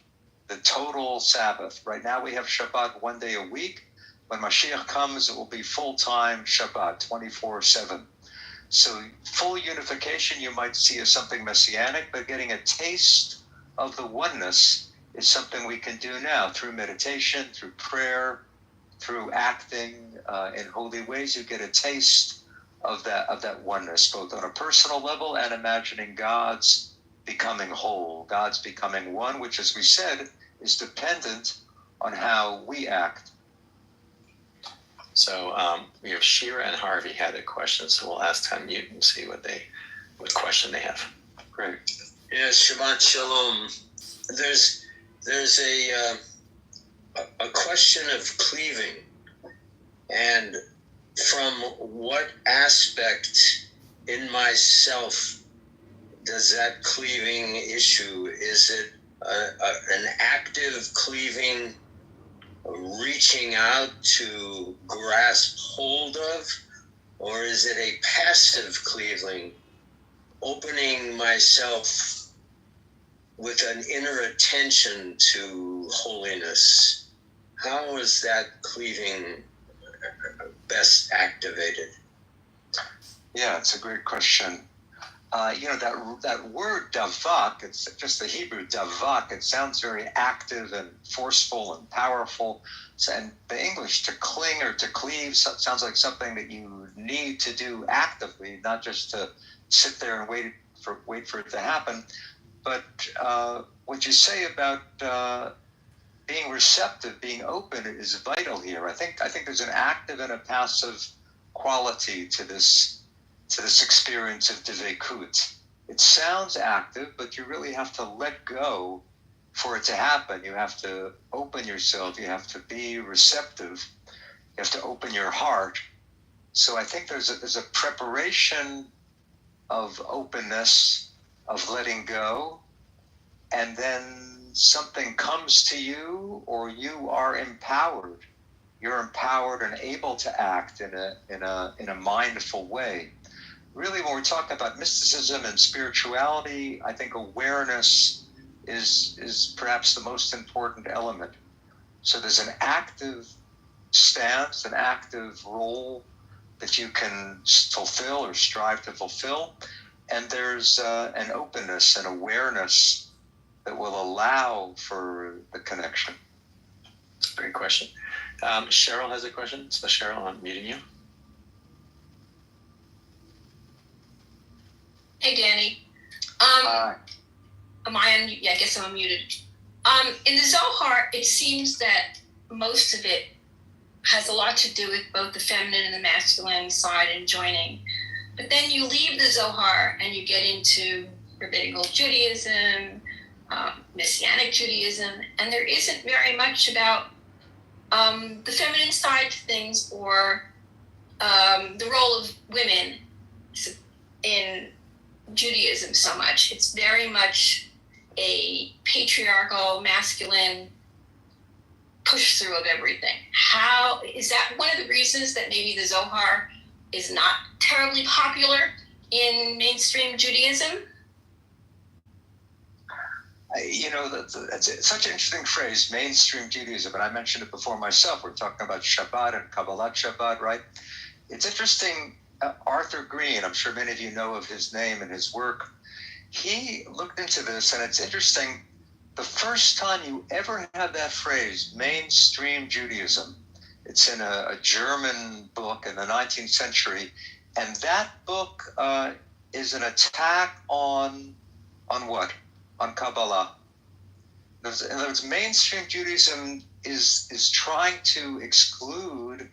A: the total Sabbath. Right now we have Shabbat one day a week. When Mashiach comes, it will be full-time Shabbat, 24/7. So full unification you might see as something messianic, but getting a taste of the oneness is something we can do now through meditation, through prayer, through acting in holy ways. You get a taste of that oneness, both on a personal level and imagining God's becoming whole, God's becoming one, which, as we said, is dependent on how we act.
C: So we have Shira and Harvey had a question, so we'll ask to unmute and see what question they have.
A: Great.
E: Yes, Shabbat Shalom. There's a question of cleaving, and from what aspect in myself does that cleaving issue? Is it an active cleaving, reaching out to grasp hold of, or is it a passive cleaving, opening myself with an inner attention to holiness? How is that cleaving best activated?
A: Yeah, it's a great question. That word davak, it's just the Hebrew davak, it sounds very active and forceful and powerful. And the English, to cling or to cleave, sounds like something that you need to do actively, not just to sit there and wait for it to happen. But what you say about being receptive, being open, is vital here. I think there's an active and a passive quality to this experience of devekut. It sounds active, but you really have to let go for it to happen. You have to open yourself. You have to be receptive. You have to open your heart. So I think there's a preparation of openness, of letting go, and then something comes to you, or you are empowered. You're empowered and able to act in a mindful way. Really, when we're talking about mysticism and spirituality, I think awareness is perhaps the most important element. So there's an active stance, an active role that you can fulfill or strive to fulfill, and there's an openness and awareness that will allow for the connection.
C: Great question. Cheryl has a question. So Cheryl, I'm muting you.
F: Hey, Danny.
A: Hi.
F: Am I on? Yeah, I guess I'm unmuted. In the Zohar, it seems that most of it has a lot to do with both the feminine and the masculine side and joining. But then you leave the Zohar and you get into rabbinical Judaism, Messianic Judaism, and there isn't very much about the feminine side to things or the role of women in Judaism so much. It's very much a patriarchal, masculine push through of everything. How is that one of the reasons that maybe the Zohar is not terribly popular in mainstream Judaism?
A: That's such an interesting phrase, mainstream Judaism, and I mentioned it before myself. We're talking about Shabbat and Kabbalat Shabbat, right? It's interesting. Arthur Green, I'm sure many of you know of his name and his work. He looked into this, and it's interesting. The first time you ever have that phrase, mainstream Judaism, it's in a German book in the 19th century, and that book is an attack on what? On Kabbalah. In other words, mainstream Judaism is trying to exclude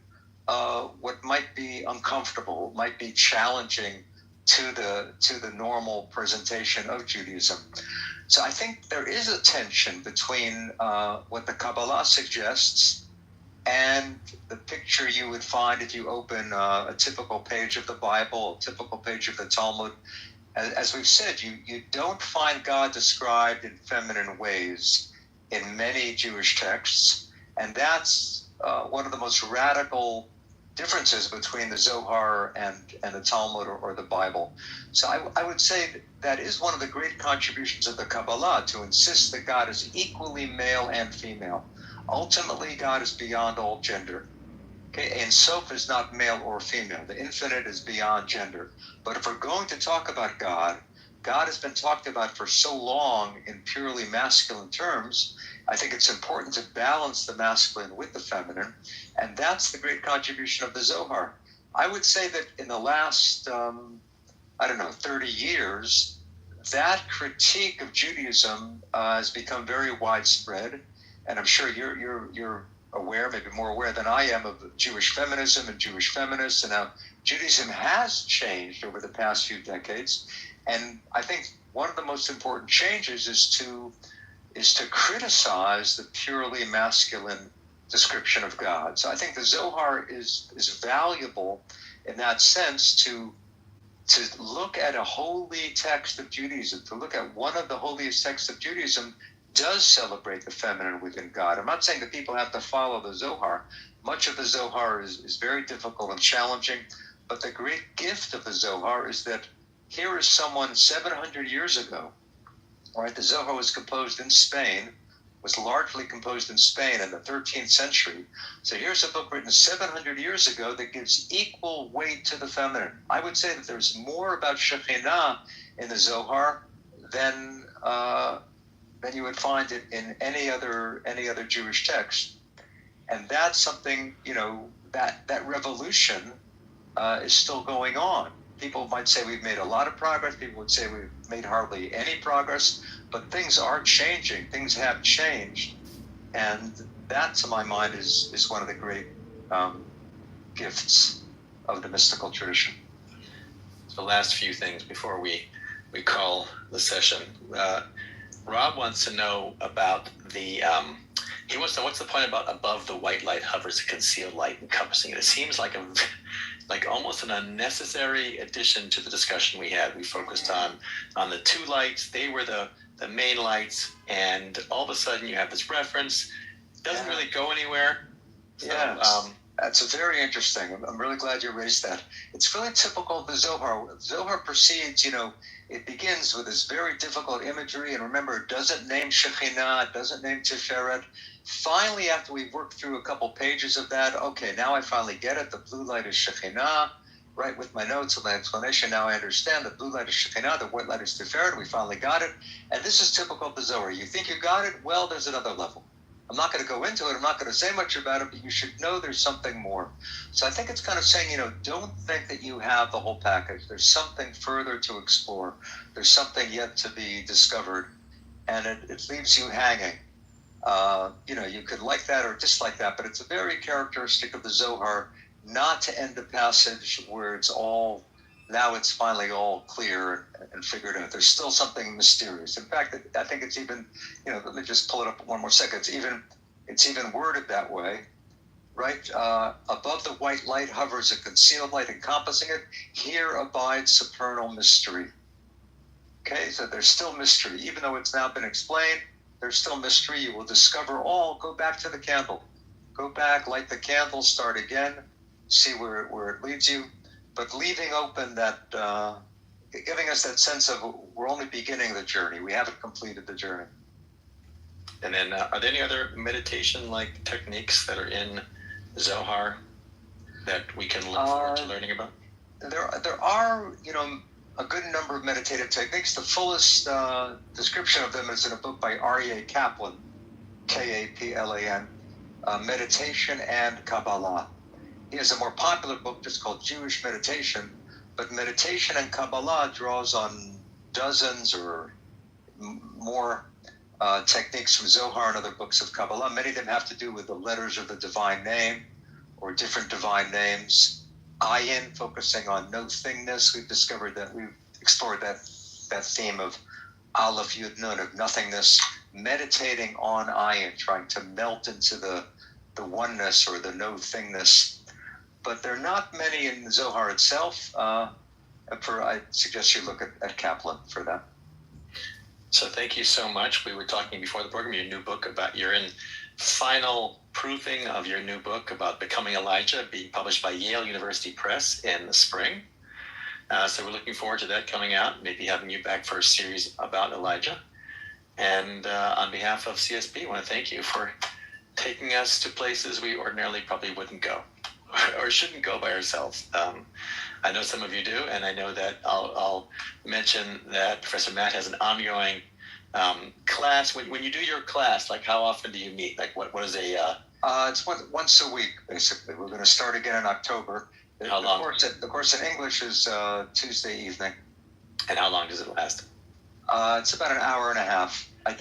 A: what might be uncomfortable, might be challenging to the normal presentation of Judaism. So I think there is a tension between what the Kabbalah suggests and the picture you would find if you open a typical page of the Bible, a typical page of the Talmud. As we've said, you don't find God described in feminine ways in many Jewish texts, and that's one of the most radical differences between the Zohar and the Talmud or the Bible. So I would say that is one of the great contributions of the Kabbalah, to insist that God is equally male and female. Ultimately, God is beyond all gender. Okay, Ein Sof is not male or female. The infinite is beyond gender. But if we're going to talk about God, God has been talked about for so long in purely masculine terms. I think it's important to balance the masculine with the feminine, and that's the great contribution of the Zohar. I would say that in the last, 30 years, that critique of Judaism has become very widespread, and I'm sure you're aware, maybe more aware than I am, of Jewish feminism and Jewish feminists, and how Judaism has changed over the past few decades. And I think one of the most important changes is to criticize the purely masculine description of God. So I think the Zohar is valuable in that sense, to look at a holy text of Judaism, to look at one of the holiest texts of Judaism does celebrate the feminine within God. I'm not saying that people have to follow the Zohar. Much of the Zohar is very difficult and challenging, but the great gift of the Zohar is that here is someone 700 years ago. All right, the Zohar was composed in Spain, was largely composed in Spain in the 13th century. So here's a book written 700 years ago that gives equal weight to the feminine. I would say that there's more about Shekhinah in the Zohar than you would find it in any other Jewish text. And that's something, that revolution is still going on. People might say we've made a lot of progress. People would say we've made hardly any progress, but things are changing. Things have changed. And that, to my mind, is one of the great gifts of the mystical tradition.
C: So last few things before we call the session. Rob wants to know about he wants to know what's the point about above the white light hovers a concealed light encompassing it. It seems like almost an unnecessary addition to the discussion we had. We focused on the two lights. They were the main lights, and all of a sudden you have this reference. It doesn't really go anywhere. So,
A: that's very interesting. I'm really glad you raised that. It's really typical of the Zohar. Zohar proceeds, it begins with this very difficult imagery, and remember, it doesn't name Shekhinah, it doesn't name Tiferet. Finally, after we've worked through a couple pages of that, okay, now I finally get it. The blue light is Shekhinah, right, with my notes and my explanation. Now I understand the blue light is Shekhinah, the white light is Tiferet. We finally got it. And this is typical of the Zohar. You think you got it? Well, there's another level. I'm not going to go into it. I'm not going to say much about it, but you should know there's something more. So I think it's kind of saying, don't think that you have the whole package. There's something further to explore. There's something yet to be discovered, and it leaves you hanging. You could like that or dislike that, but it's a very characteristic of the Zohar not to end a passage where it's finally all clear and figured out. There's still something mysterious. In fact, I think it's even, let me just pull it up one more second. It's even worded that way, right? Above the white light hovers a concealed light encompassing it. Here abides supernal mystery. Okay, so there's still mystery. Even though it's now been explained, there's still mystery. You will discover all. Go back to the candle. Go back, light the candle, start again, see where it leads you. But leaving open that, giving us that sense of we're only beginning the journey. We haven't completed the journey.
C: And then, are there any other meditation-like techniques that are in Zohar that we can look forward to learning about?
A: There are, a good number of meditative techniques. The fullest description of them is in a book by Aryeh Kaplan, Kaplan, Meditation and Kabbalah. He has a more popular book just called Jewish Meditation, but Meditation and Kabbalah draws on dozens or more techniques from Zohar and other books of Kabbalah. Many of them have to do with the letters of the divine name or different divine names. Ayin, focusing on no thingness. We've explored that theme of Aleph Yud Nun, of nothingness, meditating on Ayin, trying to melt into the oneness or the no thingness. But there are not many in the Zohar itself. I suggest you look at Kaplan for that.
C: So thank you so much. We were talking before the program, you're in final proofing of your new book about becoming Elijah, being published by Yale University Press in the spring. So we're looking forward to that coming out, maybe having you back for a series about Elijah. And on behalf of CSB, I want to thank you for taking us to places we ordinarily probably wouldn't go or shouldn't go by ourselves. I know some of you do, and I know that I'll mention that Professor Matt has an ongoing class. When you do your class, like how often do you meet? Like what is a...
A: It's once a week, basically. We're going to start again in October.
C: How long?
A: The course in English is Tuesday evening.
C: And how long does it last?
A: It's about an hour and a half. I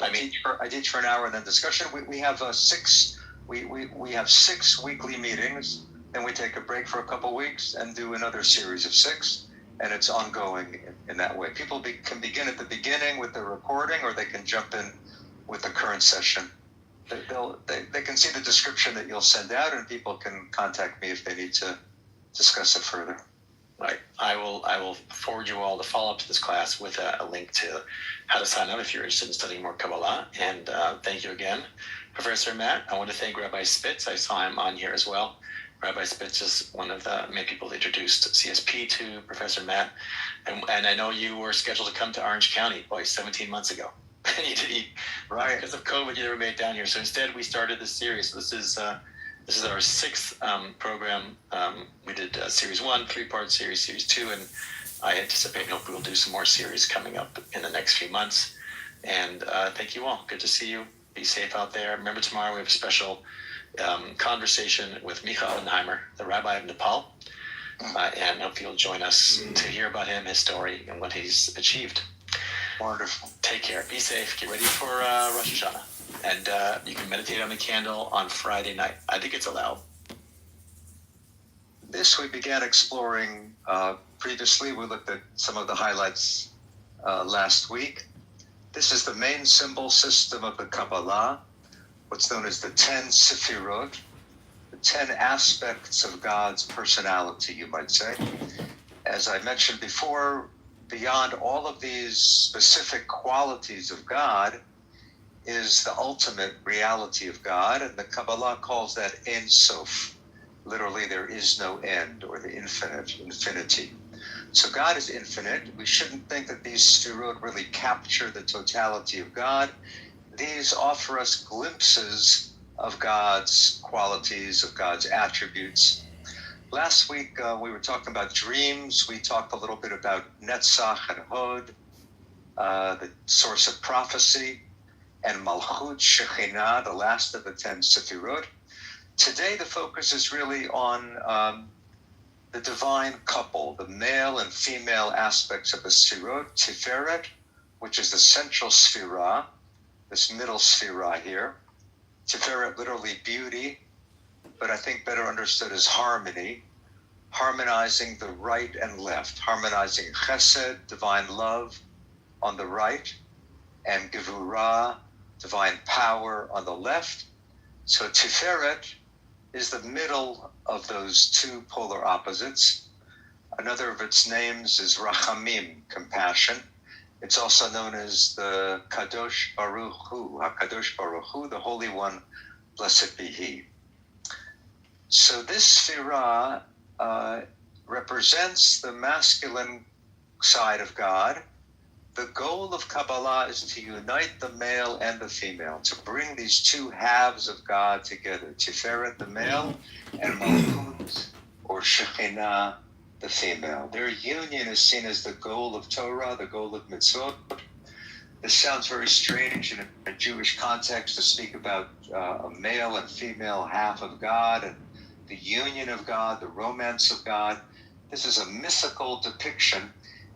A: teach for an hour and then discussion. We have we have 6 weekly meetings. Then we take a break for a couple weeks and do another series of 6, and it's ongoing in that way. People can begin at the beginning with the recording, or they can jump in with the current session. They can see the description that you'll send out, and people can contact me if they need to discuss it further.
C: Right. I will forward you all the follow-up to this class with a link to how to sign up if you're interested in studying more Kabbalah. And thank you again, Professor Matt. I want to thank Rabbi Spitz. I saw him on here as well. Rabbi Spitz is one of the many people that introduced CSP to Professor Matt. And I know you were scheduled to come to Orange County, 17 months ago. And
A: Right.
C: Because of COVID, you never made it down here. So instead, we started this series. This is our 6th program. We did series 1, 3-part series, series 2, and I anticipate and hope we will do some more series coming up in the next few months. And thank you all. Good to see you. Be safe out there. Remember, tomorrow we have a special conversation with Micha Oppenheimer, the rabbi of Nepal, and hope you'll join us to hear about him, his story, and what he's achieved.
A: Wonderful.
C: Take care. Be safe. Get ready for Rosh Hashanah. And you can meditate on the candle on Friday night. I think it's allowed.
A: This we began exploring previously. We looked at some of the highlights last week. This is the main symbol system of the Kabbalah, what's known as the 10 Sefirot, the 10 aspects of God's personality, you might say. As I mentioned before, beyond all of these specific qualities of God is the ultimate reality of God, and the Kabbalah calls that Ein Sof. Literally, there is no end, or the infinity. So God is infinite. We shouldn't think that these Sefirot really capture the totality of God. These offer us glimpses of God's qualities, of God's attributes. Last week, we were talking about dreams. We talked a little bit about Netzach and Hod, the source of prophecy, and Malchut Shekhinah, the last of the 10 Sefirot. Today, the focus is really on the divine couple, the male and female aspects of the Sefirot, Tiferet, which is the central Sefirah, this middle Sefirah here, Tiferet, literally beauty, but I think better understood as harmony, harmonizing the right and left, harmonizing chesed, divine love, on the right, and gevurah, divine power, on the left. So Tiferet is the middle of those two polar opposites. Another of its names is Rachamim, compassion. It's also known as the Kadosh Baruch Hu, HaKadosh Baruch Hu, the Holy One, blessed be He. So this Sphira represents the masculine side of God. The goal of Kabbalah is to unite the male and the female, to bring these two halves of God together, Tiferet, the male, and Malchut, or Shekhinah, the female. Their union is seen as the goal of Torah, the goal of mitzvot. This sounds very strange in a Jewish context to speak about a male and female half of God and the union of God, the romance of God. This is a mystical depiction,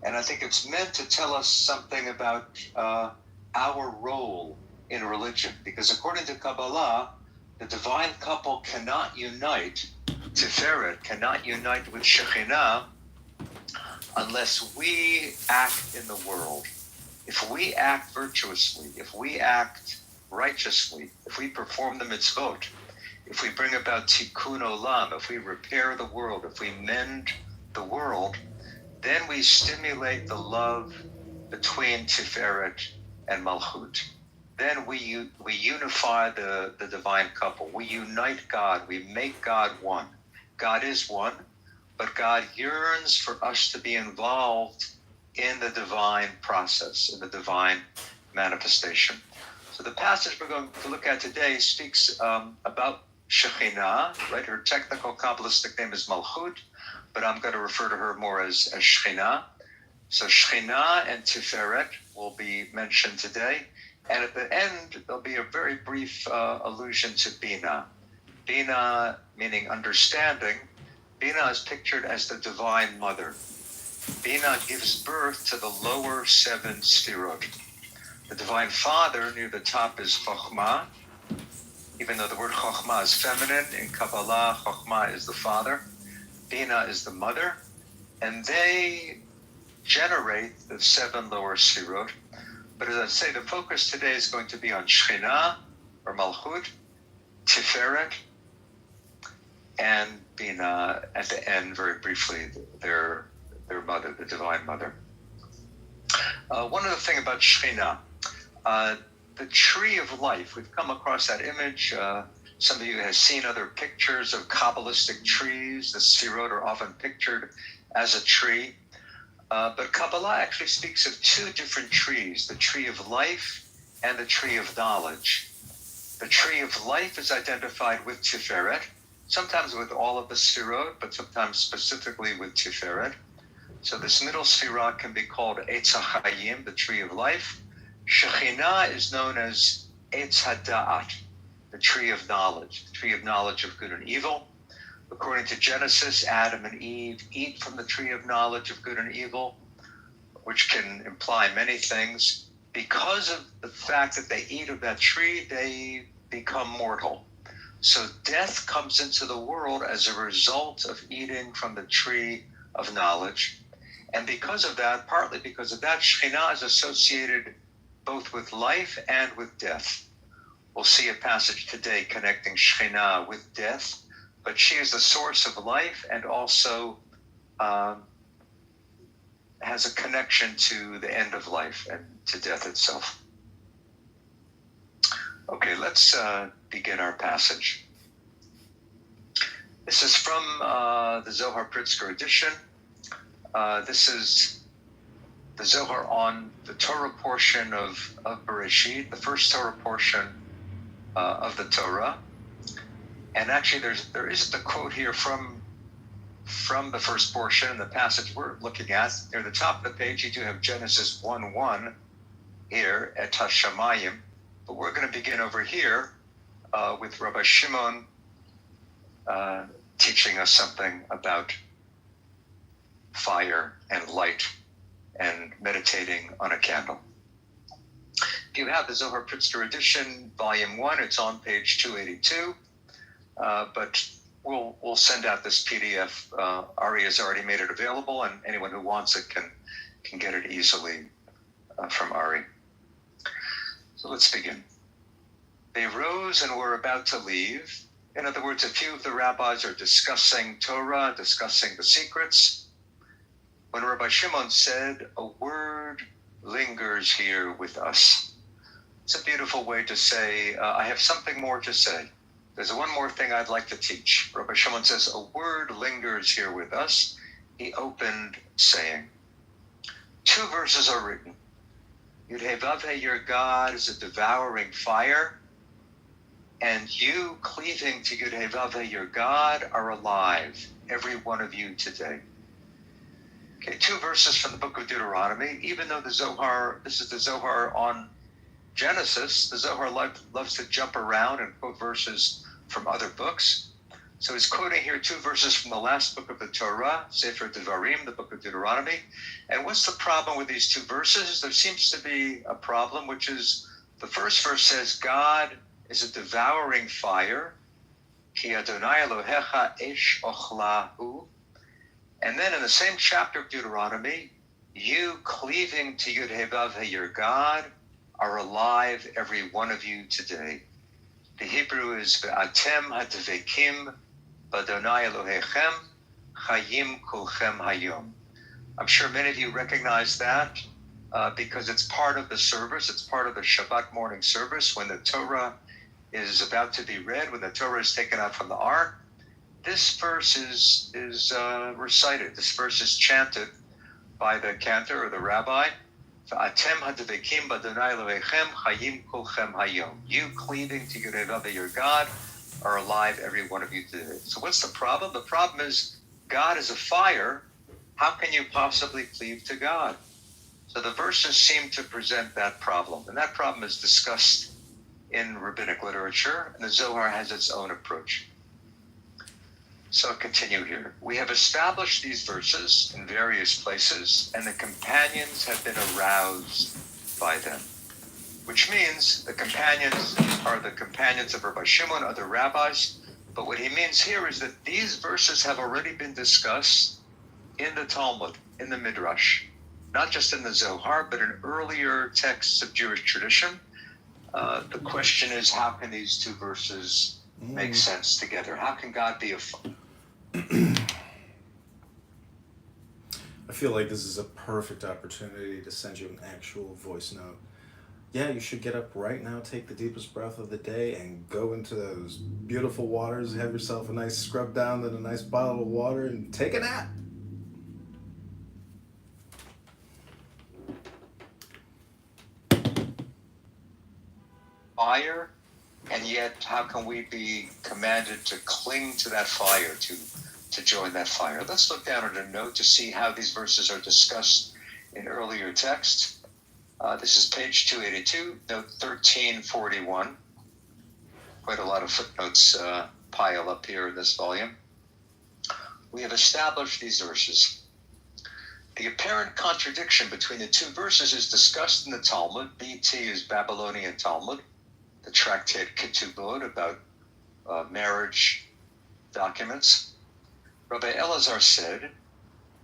A: and I think it's meant to tell us something about our role in religion, because according to Kabbalah, the divine couple cannot unite, Tiferet cannot unite with Shekhinah unless we act in the world. If we act virtuously, if we act righteously, if we perform the mitzvot, if we bring about tikkun olam, if we repair the world, if we mend the world, then we stimulate the love between Tiferet and Malchut. Then we unify the divine couple. We unite God. We make God one. God is one, but God yearns for us to be involved in the divine process, in the divine manifestation. So the passage we're going to look at today speaks about Shekhinah, right? Her technical Kabbalistic name is Malchut, but I'm going to refer to her more as Shekhinah. So Shekhinah and Tiferet will be mentioned today. And at the end, there'll be a very brief allusion to Bina. Bina meaning understanding. Bina is pictured as the divine mother. Bina gives birth to the lower seven sfirot. The divine father near the top is Chokhmah. Even though the word Chokhmah is feminine, in Kabbalah, Chokhmah is the father. Bina is the mother. And they generate the seven lower sfirot. But as I say, the focus today is going to be on Shekhinah, or Malchut, Tiferet, and Bina at the end, very briefly, their mother, the divine mother. One other thing about Shekhinah, the tree of life. We've come across that image. Some of you have seen other pictures of Kabbalistic trees. The Sfirot are often pictured as a tree. But Kabbalah actually speaks of two different trees, the tree of life and the tree of knowledge. The tree of life is identified with Tiferet, sometimes with all of the Sfirot, but sometimes specifically with Tiferet. So this middle Sfirah can be called Eitz HaChayim, the tree of life. Shekhinah is known as Eitz HaDa'at, the tree of knowledge of good and evil. According to Genesis, Adam and Eve eat from the tree of knowledge of good and evil, which can imply many things. Because of the fact that they eat of that tree, they become mortal. So death comes into the world as a result of eating from the tree of knowledge. And because of that, partly because of that, Shekhinah is associated both with life and with death. We'll see a passage today connecting Shekhinah with death, but she is the source of life and also has a connection to the end of life and to death itself. Okay, let's begin our passage. This is from the Zohar Pritzker edition. This is the Zohar on the Torah portion of Bereshit, the first Torah portion of the Torah. And actually, there isn't a quote here from the first portion in the passage we're looking at. Near the top of the page, you do have Genesis 1:1 here at Hashamayim. But we're going to begin over here with Rabbi Shimon teaching us something about fire and light and meditating on a candle. If you have the Zohar Pritzker edition, volume 1, it's on page 282. But we'll send out this PDF. Ari has already made it available, and anyone who wants it can get it easily from Ari. So let's begin. They rose and were about to leave. In other words, a few of the rabbis are discussing Torah, discussing the secrets, when Rabbi Shimon said, "A word lingers here with us." It's a beautiful way to say, I have something more to say. There's one more thing I'd like to teach. Rabbi Shimon says, "A word lingers here with us." He opened saying, 2 verses are written. Yud-Heh-Vav-Heh, your God is a devouring fire, and you cleaving to Yud-Heh-Vav-Heh, your God, are alive, every one of you today. Okay, 2 verses from the book of Deuteronomy. Even though this is the Zohar on Genesis, the Zohar loves to jump around and quote verses from other books. So he's quoting here 2 verses from the last book of the Torah, Sefer Devarim, the book of Deuteronomy. And what's the problem with these 2 verses? There seems to be a problem, which is the first verse says, God is a devouring fire. Ki Adonai Elohecha esh ochlahu. And then in the same chapter of Deuteronomy, you cleaving to Yud-Heh-Vav-Heh, your God, are alive, every one of you today. The Hebrew is Ve'atem ha'tevekim b'Adonai Elohechem chayim kulchem hayom. I'm sure many of you recognize that because it's part of the service. It's part of the Shabbat morning service when the Torah is about to be read, when the Torah is taken out from the ark. This verse is recited. This verse is chanted by the cantor or the rabbi. Atem ha'tevekim b'Adonai Elohechem chayim kulchem hayom. You cleaving to Yud-Heh-Vav-Heh, your God, are alive, every one of you today. So what's the problem? The problem is God is a fire. How can you possibly cleave to God? So the verses seem to present that problem. And that problem is discussed in rabbinic literature, and the Zohar has its own approach. So I'll continue here. We have established these verses in various places, and the companions have been aroused by them, which means the companions are the companions of Rabbi Shimon, other rabbis. But what he means here is that these verses have already been discussed in the Talmud, in the Midrash, not just in the Zohar, but in earlier texts of Jewish tradition. The question is, how can these 2 verses make sense together? How can God be a fire?
G: I feel like this is a perfect opportunity to send you an actual voice note. Yeah, you should get up right now, take the deepest breath of the day, and go into those beautiful waters, have yourself a nice scrub down, then a nice bottle of water, and take a nap.
A: Fire, and yet how can we be commanded to cling to that fire, to join that fire? Let's look down at a note to see how these verses are discussed in earlier texts. This is page 282, note 1341. Quite a lot of footnotes pile up here in this volume. We have established these verses. The apparent contradiction between the 2 verses is discussed in the Talmud. BT is Babylonian Talmud, the tractate Kitover about marriage documents. Rabbi Elazar said,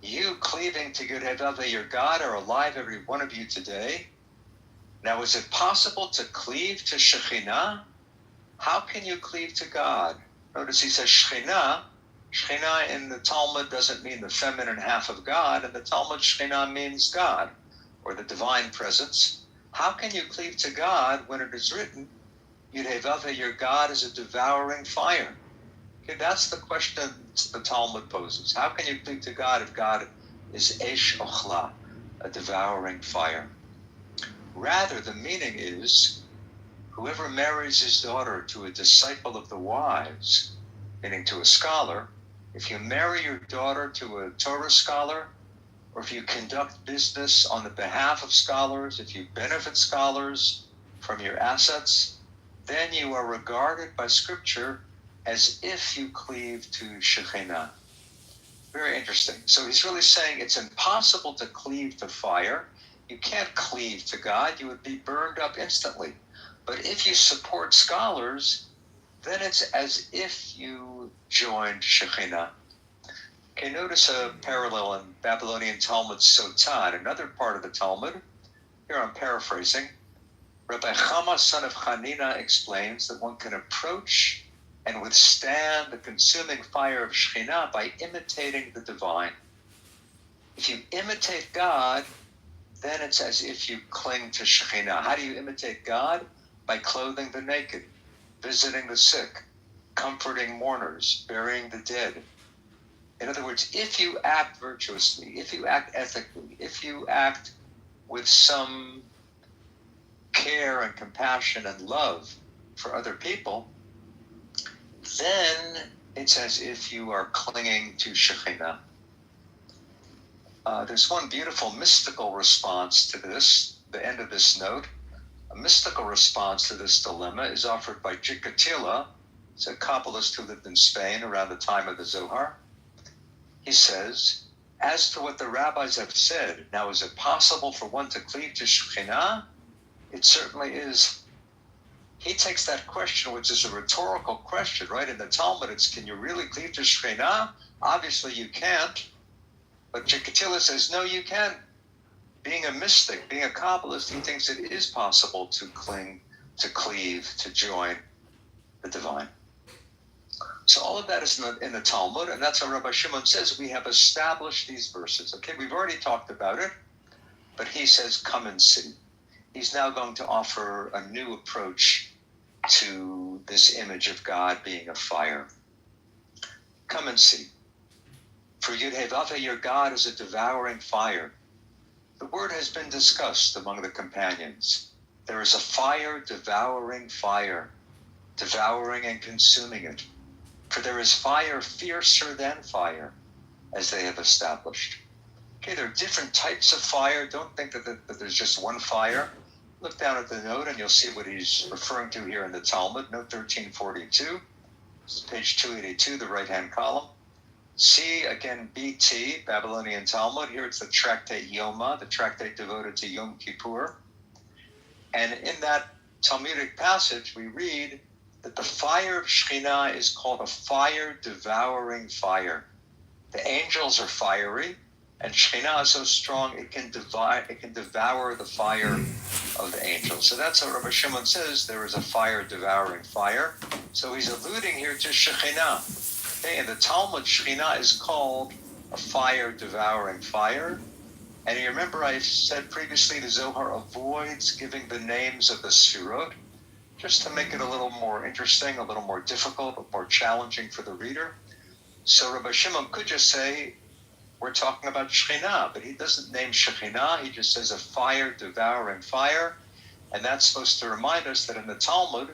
A: you cleaving to Yud-Heh-Vav-Heh, your God, are alive, every one of you today. Now, is it possible to cleave to Shekhinah? How can you cleave to God? Notice he says Shekhinah. Shekhinah in the Talmud doesn't mean the feminine half of God. In the Talmud, Shekhinah means God, or the divine presence. How can you cleave to God when it is written, Yud-Heh-Vav-Heh, your God is a devouring fire? Okay, that's the question the Talmud poses. How can you cleave to God if God is Esh Ochla, a devouring fire? Rather, the meaning is, whoever marries his daughter to a disciple of the wise, meaning to a scholar, if you marry your daughter to a Torah scholar, or if you conduct business on the behalf of scholars, if you benefit scholars from your assets, then you are regarded by Scripture as if you cleave to Shekhinah. Very interesting. So he's really saying it's impossible to cleave to fire. You can't cleave to God. You would be burned up instantly. But if you support scholars, then it's as if you joined Shekhinah. Okay, notice a parallel in Babylonian Talmud Sotan, another part of the Talmud. Here I'm paraphrasing. Rabbi Chama, son of Hanina, explains that one can approach and withstand the consuming fire of Shekhinah by imitating the divine. If you imitate God, then it's as if you cling to Shekhinah. How do you imitate God? By clothing the naked, visiting the sick, comforting mourners, burying the dead. In other words, if you act virtuously, if you act ethically, if you act with some care and compassion and love for other people, then it's as if you are clinging to Shekhinah. There's one beautiful mystical response to this, the end of this note. A mystical response to this dilemma is offered by Jikatila, he's a Kabbalist who lived in Spain around the time of the Zohar. He says, as to what the rabbis have said, now is it possible for one to cleave to Shekhinah? It certainly is. He takes that question, which is a rhetorical question, right? In the Talmud, it's, can you really cleave to Shekhinah? Obviously you can't. But Jikatila says, no, you can. Being a mystic, being a Kabbalist, he thinks it is possible to cling, to cleave, to join the divine. So all of that is in the Talmud, and that's how Rabbi Shimon says we have established these verses. Okay, we've already talked about it, but he says, come and see. He's now going to offer a new approach to this image of God being a fire. Come and see. For Yud-Heh-Vav-Heh, your God is a devouring fire. The word has been discussed among the companions. There is a fire, devouring and consuming it. For there is fire fiercer than fire, as they have established. Okay, there are different types of fire. Don't think that there's just one fire. Look down at the note and you'll see what he's referring to here in the Talmud, note 1342. This is page 282, the right-hand column. See, again, BT, Babylonian Talmud. Here it's the tractate Yoma, the tractate devoted to Yom Kippur. And in that Talmudic passage, we read that the fire of Shekhinah is called a fire-devouring fire. The angels are fiery, and Shekhinah is so strong it can devour the fire of the angels. So that's what Rabbi Shimon says, there is a fire-devouring fire. So he's alluding here to Shekhinah. Okay, in the Talmud, Shekhinah is called a fire-devouring fire. And you remember I said previously the Zohar avoids giving the names of the Sfirot, just to make it a little more interesting, a little more difficult, more challenging for the reader. So Rabbi Shimon could just say, we're talking about Shekhinah, but he doesn't name Shekhinah, he just says a fire-devouring fire. And that's supposed to remind us that in the Talmud,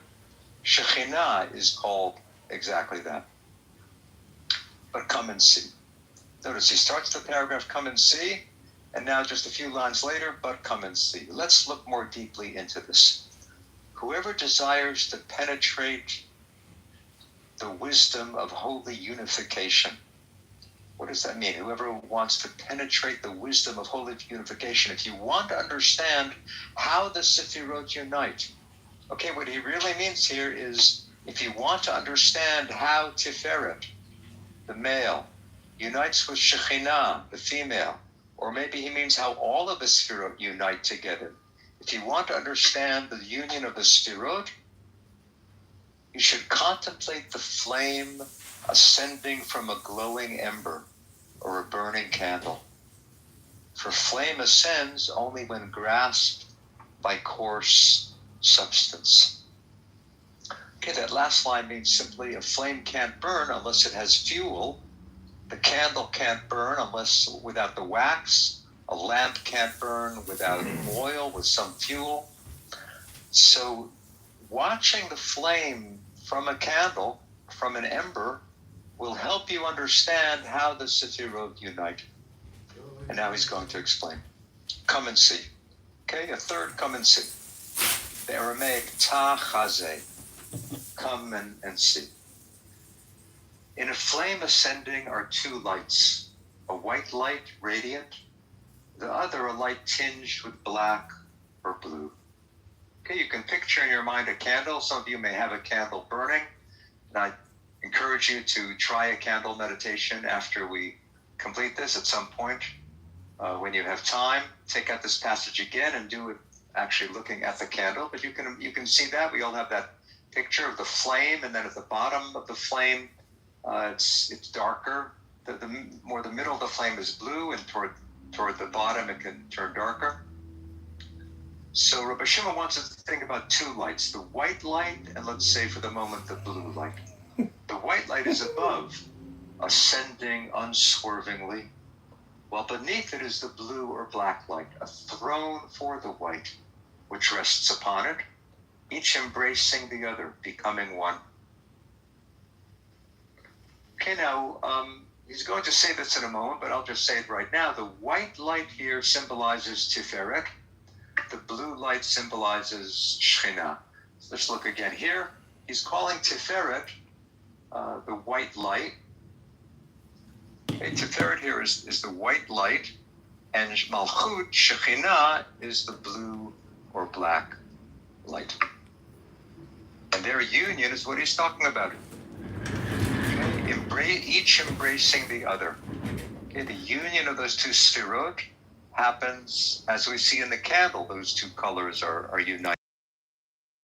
A: Shekhinah is called exactly that. But come and see. Notice he starts the paragraph, come and see, and now just a few lines later, but come and see. Let's look more deeply into this. Whoever desires to penetrate the wisdom of holy unification. What does that mean? Whoever wants to penetrate the wisdom of holy unification. If you want to understand how the Sefirot unite. Okay, what he really means here is if you want to understand how Tiferet, the male, unites with Shekhinah, the female, or maybe he means how all of the Sefirot unite together. If you want to understand the union of the Sefirot, you should contemplate the flame ascending from a glowing ember or a burning candle. For flame ascends only when grasped by coarse substance. Okay, that last line means simply a flame can't burn unless it has fuel. The candle can't burn unless without the wax. A lamp can't burn without oil, with some fuel. So watching the flame from a candle, from an ember, will help you understand how the Sefirot unite. And now he's going to explain. Come and see. Okay, a third, come and see. The Aramaic ta chazeh. Come and see. In a flame ascending are two lights, a white light, radiant, the other a light tinged with black or blue. Okay, you can picture in your mind a candle. Some of you may have a candle burning. And I encourage you to try a candle meditation after we complete this at some point. When you have time, take out this passage again and do it actually looking at the candle. But you can see that. We all have that picture of the flame, and then at the bottom of the flame, it's darker. The more the middle of the flame is blue, and toward the bottom it can turn darker. So Rabbi Shimon wants us to think about two lights, the white light and, let's say for the moment, the blue light. The white light is above, ascending unswervingly, while beneath it is the blue or black light, a throne for the white, which rests upon it, each embracing the other, becoming one. Okay, now, he's going to say this in a moment, but I'll just say it right now. The white light here symbolizes Tiferet. The blue light symbolizes Shekhinah. Let's look again here. He's calling Tiferet the white light. Okay, Tiferet here is the white light, and Malchut, Shekhinah, is the blue or black light. And their union is what he's talking about. Okay, each embracing the other. Okay, the union of those two sefirot happens as we see in the candle. Those two colors are united.